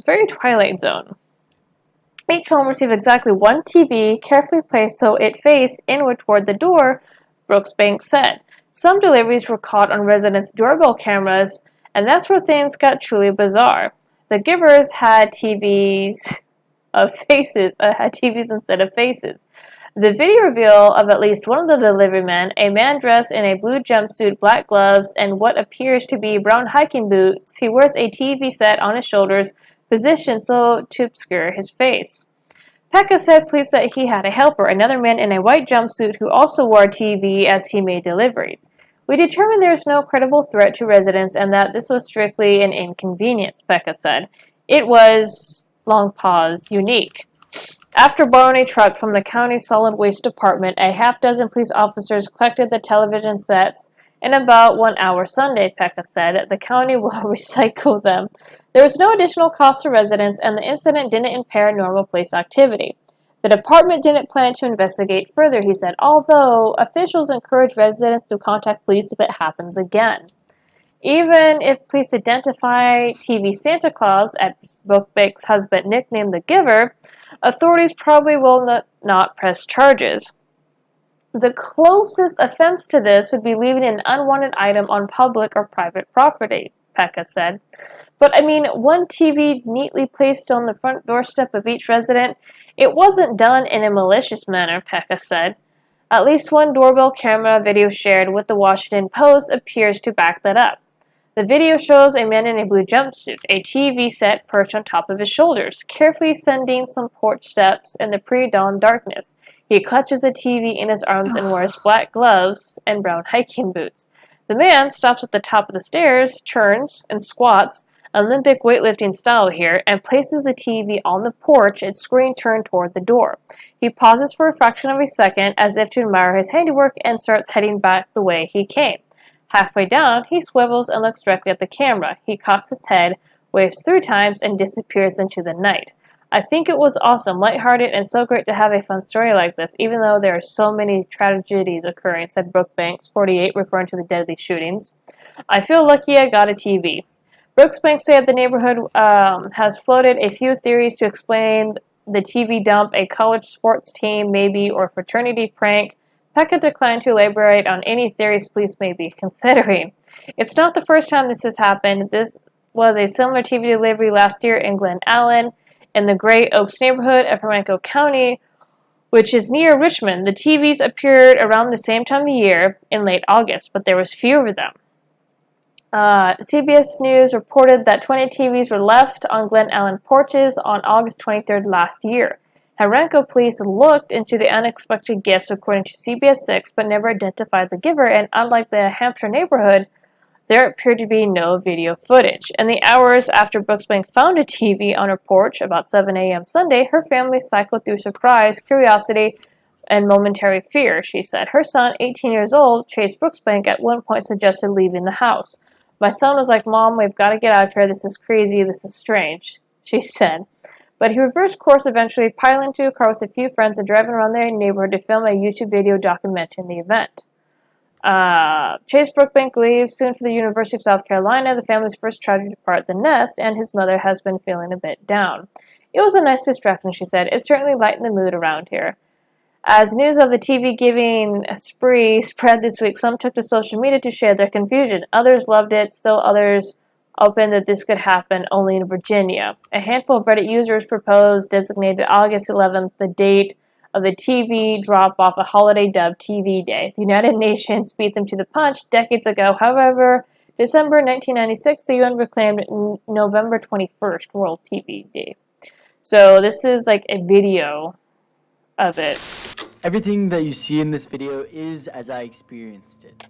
very Twilight Zone. Each home received exactly one TV, carefully placed so it faced inward toward the door, Brooksbank said. Some deliveries were caught on residents' doorbell cameras, and that's where things got truly bizarre. The givers had TVs instead of faces. The video reveal of at least one of the delivery men, a man dressed in a blue jumpsuit, black gloves, and what appears to be brown hiking boots. He wears a TV set on his shoulders, positioned so to obscure his face. Pekka said police that he had a helper, another man in a white jumpsuit who also wore a TV as he made deliveries. We determined there is no credible threat to residents and that this was strictly an inconvenience, Pekka said. It was, long pause, unique. After borrowing a truck from the county solid waste department, a half-dozen police officers collected the television sets in about 1 hour Sunday, Pekka said. The county will recycle them. There was no additional cost to residents, and the incident didn't impair normal police activity. The department didn't plan to investigate further, he said, although officials encourage residents to contact police if it happens again. Even if police identify TV Santa Claus, as Brookbank's husband nicknamed the Giver, authorities probably will not press charges. The closest offense to this would be leaving an unwanted item on public or private property, Pekka said. But one TV neatly placed on the front doorstep of each resident, it wasn't done in a malicious manner, Pekka said. At least one doorbell camera video shared with the Washington Post appears to back that up. The video shows a man in a blue jumpsuit, a TV set perched on top of his shoulders, carefully ascending some porch steps in the pre-dawn darkness. He clutches a TV in his arms and wears black gloves and brown hiking boots. The man stops at the top of the stairs, turns, and squats, Olympic weightlifting style here, and places the TV on the porch, its screen turned toward the door. He pauses for a fraction of a second as if to admire his handiwork and starts heading back the way he came. Halfway down, he swivels and looks directly at the camera. He cocks his head, waves 3 times, and disappears into the night. I think it was awesome, lighthearted, and so great to have a fun story like this, even though there are so many tragedies occurring, said Brookbanks, 48, referring to the deadly shootings. I feel lucky I got a TV. Brooksbank said the neighborhood has floated a few theories to explain the TV dump, a college sports team maybe, or fraternity prank. Pekka declined to elaborate on any theories police may be considering. It's not the first time this has happened. This was a similar TV delivery last year in Glen Allen, in the Gray Oaks neighborhood of Henrico County, which is near Richmond. The TVs appeared around the same time of year in late August, but there was fewer of them. CBS News reported that 20 TVs were left on Glen Allen porches on August 23rd last year. Henrico police looked into the unexpected gifts according to CBS 6, but never identified the giver, and unlike the Hampshire neighborhood, there appeared to be no video footage. In the hours after Brooksbank found a TV on her porch, about 7 a.m. Sunday, her family cycled through surprise, curiosity, and momentary fear, she said. Her son, 18 years old, Chase Brooksbank, at one point suggested leaving the house. My son was like, Mom, we've got to get out of here. This is crazy. This is strange, she said. But he reversed course, eventually piling into a car with a few friends and driving around their neighborhood to film a YouTube video documenting the event. Chase Brookbank leaves soon for the University of South Carolina, the family's first child to depart the nest, and his mother has been feeling a bit down. It was a nice distraction, she said. It certainly lightened the mood around here. As news of the TV giving spree spread this week, some took to social media to share their confusion. Others loved it, still others open that this could happen only in Virginia. A handful of Reddit users proposed designated August 11th the date of the TV drop-off, a holiday dubbed TV Day. The United Nations beat them to the punch decades ago. However, December 1996, the UN proclaimed November 21st World TV Day. So this is like a video of it. Everything that you see in this video is as I experienced it.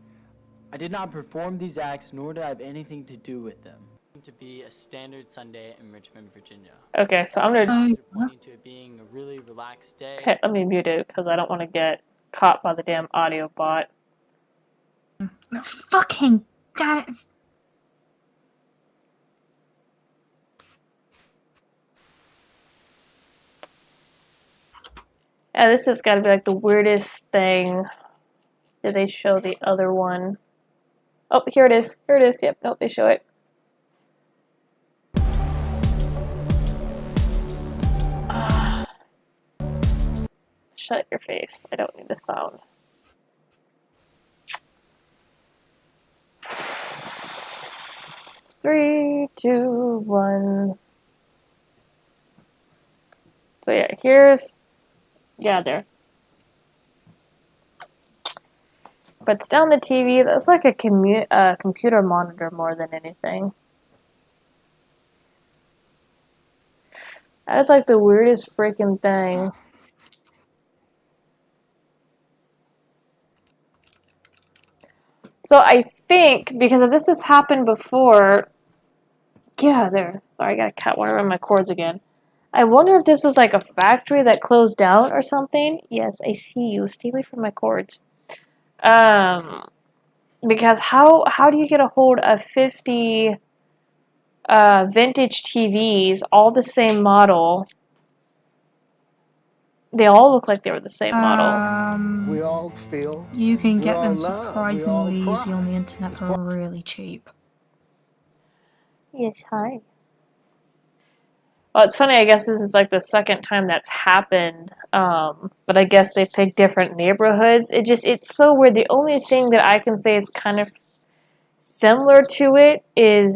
I did not perform these acts, nor did I have anything to do with them. To be a standard Sunday in Richmond, Virginia. Okay, so I'm gonna pointing to it being a really relaxed day. Okay, let me mute it because I don't want to get caught by the damn audio bot. Fucking damn it. Yeah, this has got to be like the weirdest thing. Did they show the other one? Oh, here it is. Here it is. Yep, nope, they show it. Shut your face. I don't need the sound. Three, two, one. So yeah, here's... Yeah, there. But it's down the TV. That's like a computer monitor more than anything. That's like the weirdest freaking thing. So I think, because if this has happened before... Yeah, there. Sorry, I gotta cut one of my cords again. I wonder if this was like a factory that closed down or something. Yes, I see you. Stay away from my cords. Because how do you get a hold of 50 vintage TVs, all the same model? They all look like they were the same model. We all feel. You can get them all love, surprisingly we all easy on the internet for really cheap. Yes, hi. Well, it's funny, I guess this is like the second time that's happened, but I guess they picked different neighborhoods. It's so weird. The only thing that I can say is kind of similar to it is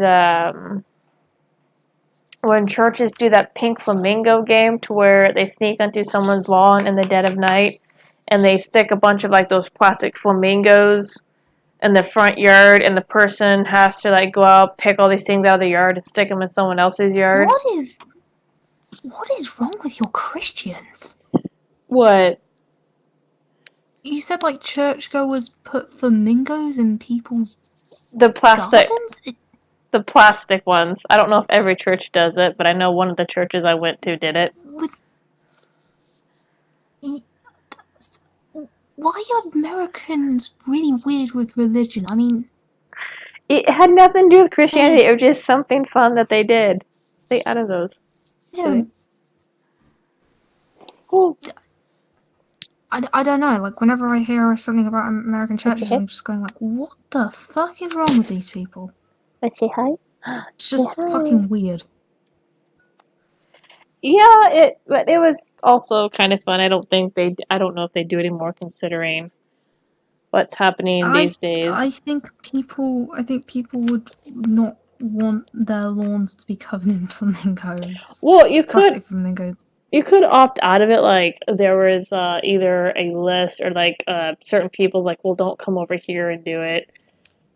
when churches do that pink flamingo game to where they sneak onto someone's lawn in the dead of night and they stick a bunch of like those plastic flamingos in the front yard and the person has to like go out, pick all these things out of the yard and stick them in someone else's yard. What is wrong with your Christians? What? You said like churchgoers put flamingos in people's The plastic gardens? the plastic ones. I don't know if every church does it, but I know one of the churches I went to did it. Why are Americans really weird with religion? I mean... It had nothing to do with Christianity. It was just something fun that they did. Stay out of those. You know, I don't know, like whenever I hear something about American churches, I'm just going like, what the fuck is wrong with these people? Let's say hi. It's just fucking weird. Yeah, but it was also kind of fun. I don't know if they do anymore considering what's happening these days. I think people would not want their lawns to be covered in flamingos. Well, you Plastic flamingos. You could opt out of it, like, there was either a list or, like, certain people, like, well, don't come over here and do it.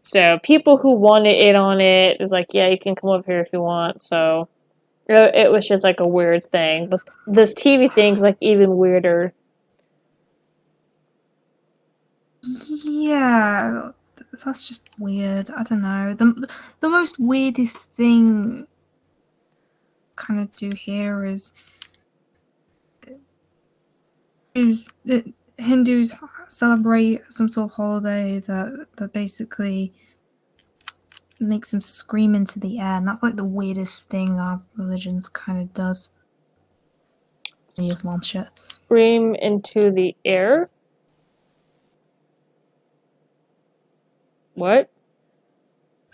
So, people who wanted it on it was like, yeah, you can come over here if you want, so it was just, like, a weird thing. But this TV thing's, like, even weirder. Yeah, that's just weird. I don't know. The most weirdest thing kind of do here is Hindus celebrate some sort of holiday that basically makes them scream into the air, and that's like the weirdest thing our religions kind of does. The Islam shit. Scream into the air? What?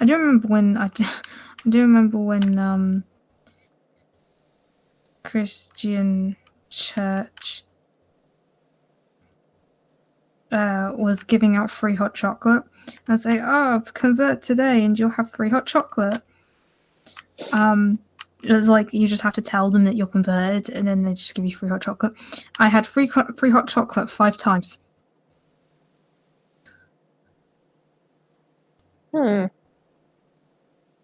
I do remember when Christian church was giving out free hot chocolate and say, "Oh, convert today and you'll have free hot chocolate." It's like you just have to tell them that you're converted, and then they just give you free hot chocolate. I had free hot chocolate 5 times.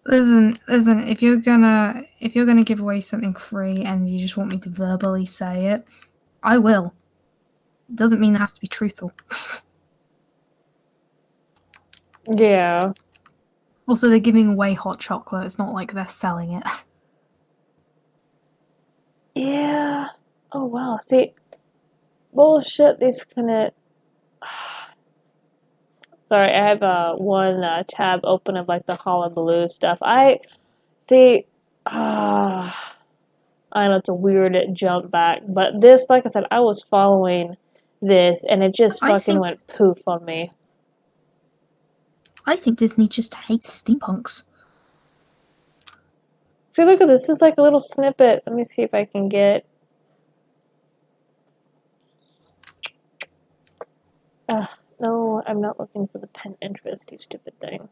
Listen. If you're gonna give away something free and you just want me to verbally say it, I will. It doesn't mean it has to be truthful. Yeah. Also, they're giving away hot chocolate. It's not like they're selling it. Yeah. Oh, wow. See, bullshit, these kind of... Sorry, I have one tab open of like the Hullabaloo stuff. I see. I know it's a weird jump back, but this, like I said, I was following this, and it just fucking went poof on me. I think Disney just hates steampunks. See, look at this. This is like a little snippet. Let me see if I can get. No, I'm not looking for the pen interest, you stupid thing.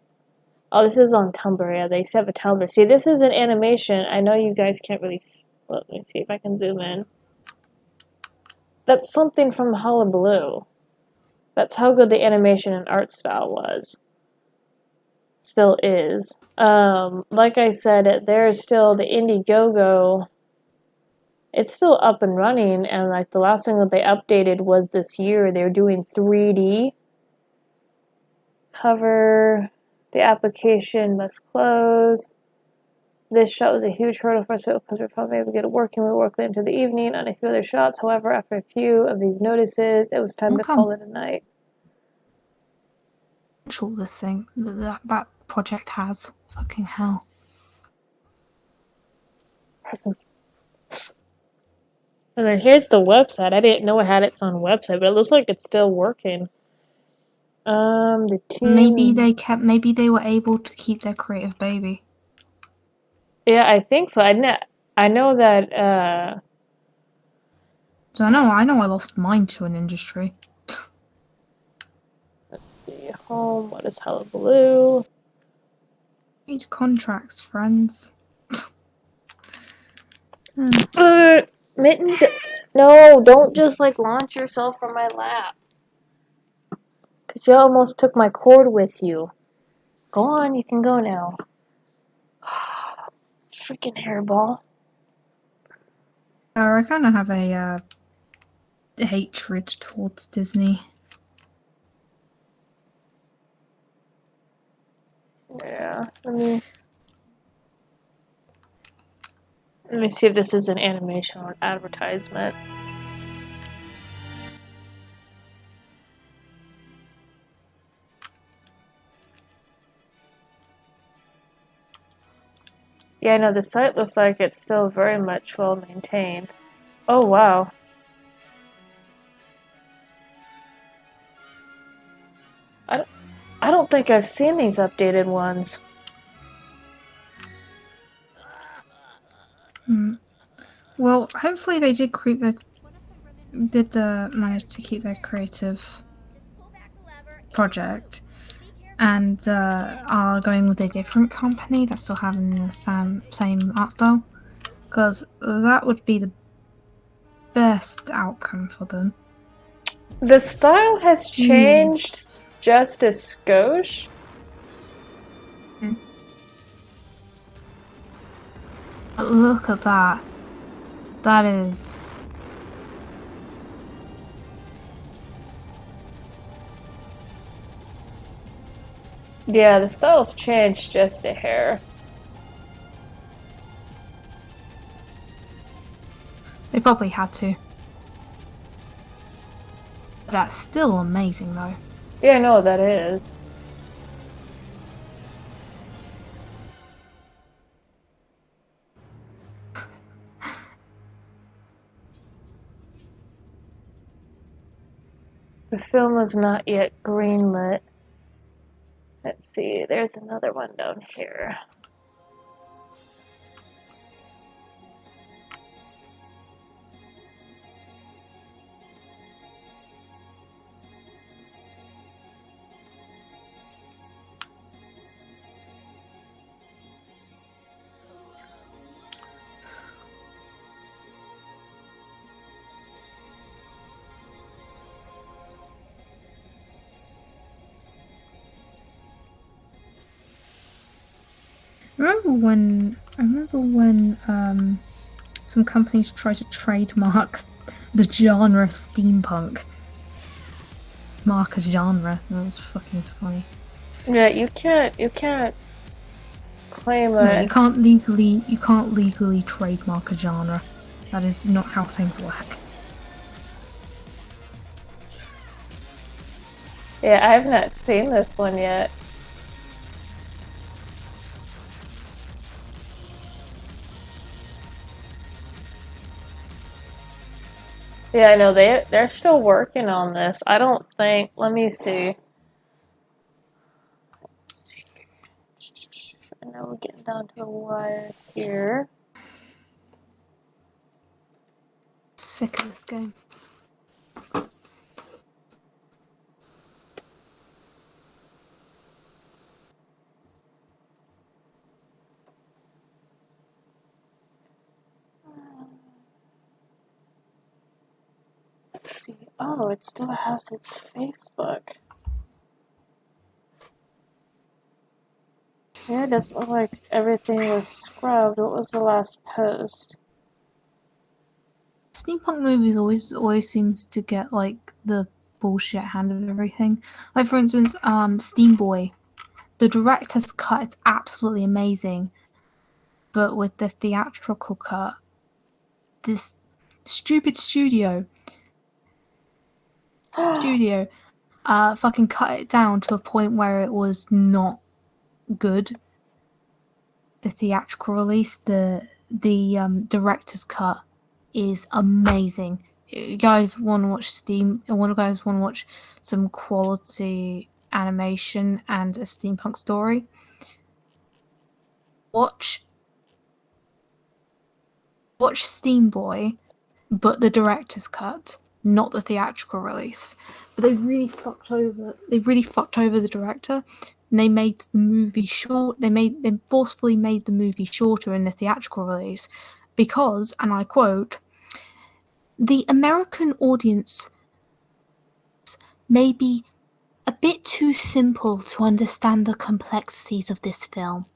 Oh, this is on Tumblr. Yeah, they used to have a Tumblr. See, this is an animation. I know you guys can't really. Let me see if I can zoom in. That's something from Hullabaloo. That's how good the animation and art style was. Still is. Like I said, there's still the Indiegogo. It's still up and running, and like the last thing that they updated was this year. They're doing 3D. Cover. The application must close. This shot was a huge hurdle for us because we're probably able to get it working. We worked into the evening on a few other shots. However, after a few of these notices, it was time to call it a night. This thing that project has. Fucking hell. And then here's the website. I didn't know it had its own website, but it looks like it's still working. The team. Maybe they were able to keep their creative baby. Yeah, I think so. I know that. So I know I lost mine to an industry. Let's see. Home. What is Hullabaloo? Read contracts, friends. Mitten. No, don't just like launch yourself from my lap. Cause you almost took my cord with you. Go on, you can go now. Freaking hairball. I kind of have a hatred towards Disney. Yeah, let me see if this is an animation or an advertisement. Yeah, no, the site looks like it's still very much well maintained. Oh, wow. I don't think I've seen these updated ones. Well, hopefully they did manage to keep their creative project, and are going with a different company that's still having the same art style, because that would be the best outcome for them. The style has changed just a skosh. Look at that. That is... Yeah, the style's changed just a hair. They probably had to. That's still amazing though. Yeah, no, that is. The film is not yet greenlit. Let's see, there's another one down here. I remember when some companies tried to trademark the genre steampunk. Mark a genre. That was fucking funny. Yeah, you can't claim No, it. you can't legally trademark a genre. That is not how things work. Yeah, I have not seen this one yet. Yeah, I know they're still working on this. I don't think. Let me see. Let's see. And now we're getting down to the wire here. Sick of this game. Let's see. Oh, it still has its Facebook. Yeah, it doesn't look like everything was scrubbed. What was the last post? Steampunk movies always seems to get like the bullshit handed everything. Like for instance, Steam Boy, the director's cut is absolutely amazing, but with the theatrical cut, this stupid studio fucking cut it down to a point where it was not good. The theatrical release, the director's cut is amazing. You guys want to watch some quality animation and a steampunk story? Watch Steam Boy, but the director's cut, not the theatrical release. But they really fucked over the director. And they made the movie short. They forcefully made the movie shorter in the theatrical release because, and I quote, the American audience may be a bit too simple to understand the complexities of this film.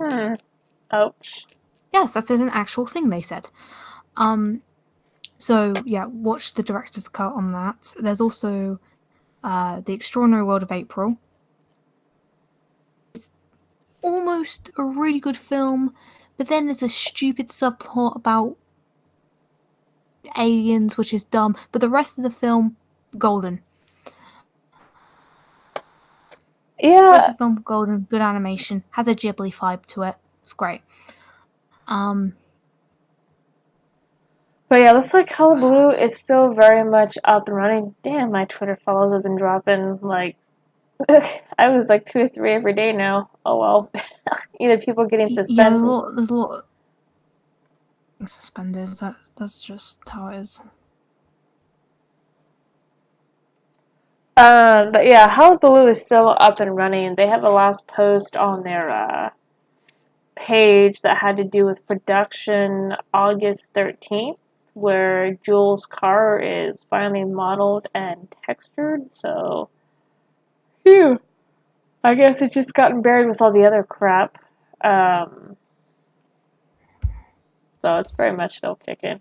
Ouch. Yes, that is an actual thing they said. So yeah, watch the director's cut on that. There's also The Extraordinary World of April. It's almost a really good film, but then there's a stupid subplot about aliens, which is dumb. But the rest of the film, golden. Yeah. The rest of the film, golden. Good animation. Has a Ghibli vibe to it. It's great. But yeah, looks like Hullabaloo is still very much up and running. Damn, my Twitter follows have been dropping like I was like 2 or 3 every day now. Oh well. Either people getting suspended. Yeah, there's a lot suspended. That's just how it is. But yeah, Hullabaloo is still up and running. They have a last post on their page that had to do with production August 13th, where Jules' car is finally modeled and textured. So, phew. I guess it's just gotten buried with all the other crap. So it's very much still kicking.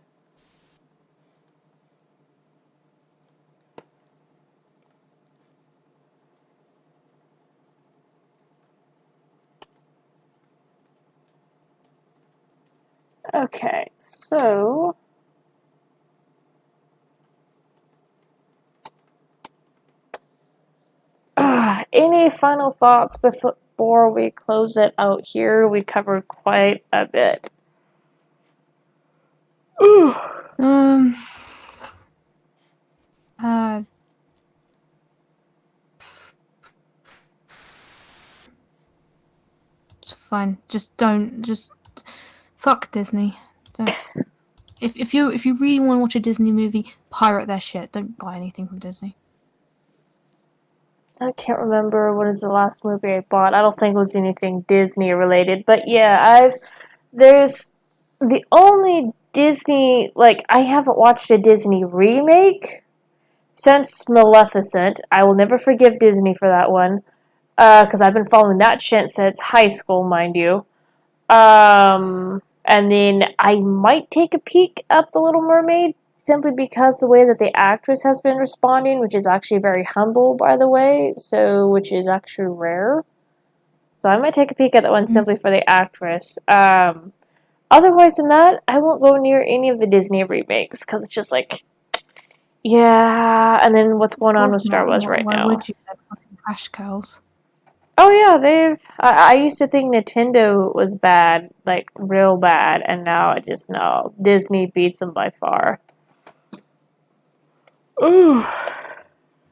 Okay, so any final thoughts before we close it out here? We covered quite a bit. It's fine. Just fuck Disney. If you really want to watch a Disney movie, pirate their shit. Don't buy anything from Disney. I can't remember what is the last movie I bought. I don't think it was anything Disney related. But yeah, there's the only Disney, like, I haven't watched a Disney remake since Maleficent. I will never forgive Disney for that one. Because I've been following that shit since high school, mind you. And then I might take a peek at The Little Mermaid, simply because the way that the actress has been responding, which is actually very humble, by the way, which is actually rare. So I might take a peek at that one simply for the actress. Otherwise than that, I won't go near any of the Disney remakes, because it's just like, Yeah, and then what's going on with course Star not. Wars right Why now? would you? They're fucking cash cows. Oh yeah, I used to think Nintendo was bad, like real bad, and now I just know Disney beats them by far. Ooh.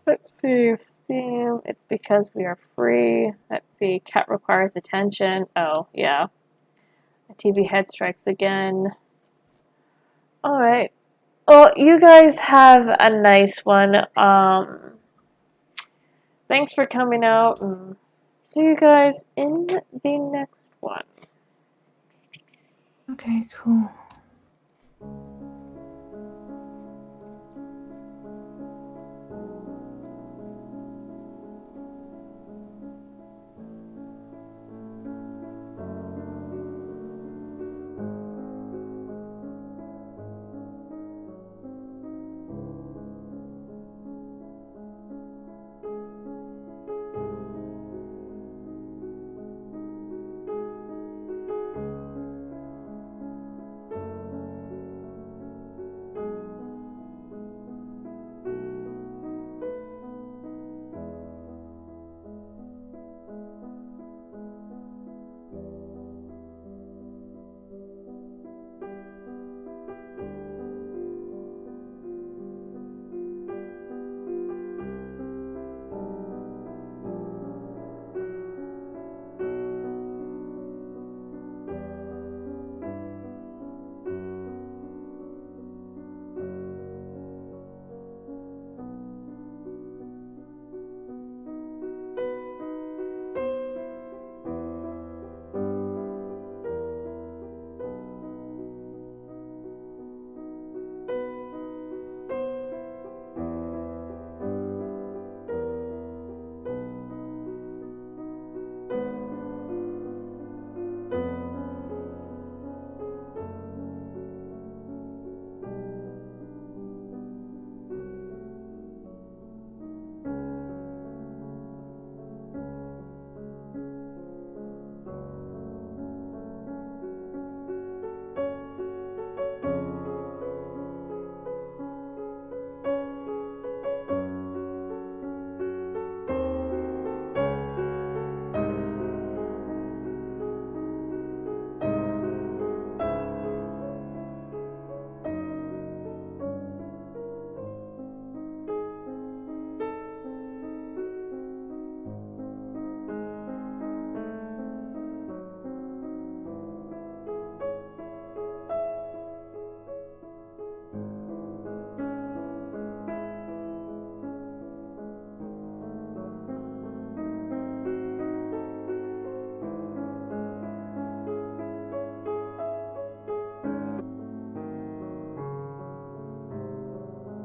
Let's see. Steam. It's because we are free. Let's see. Cat requires attention. Oh yeah. The TV head strikes again. All right. Well, you guys have a nice one. Thanks for coming out, and see you guys in the next one. Okay, cool.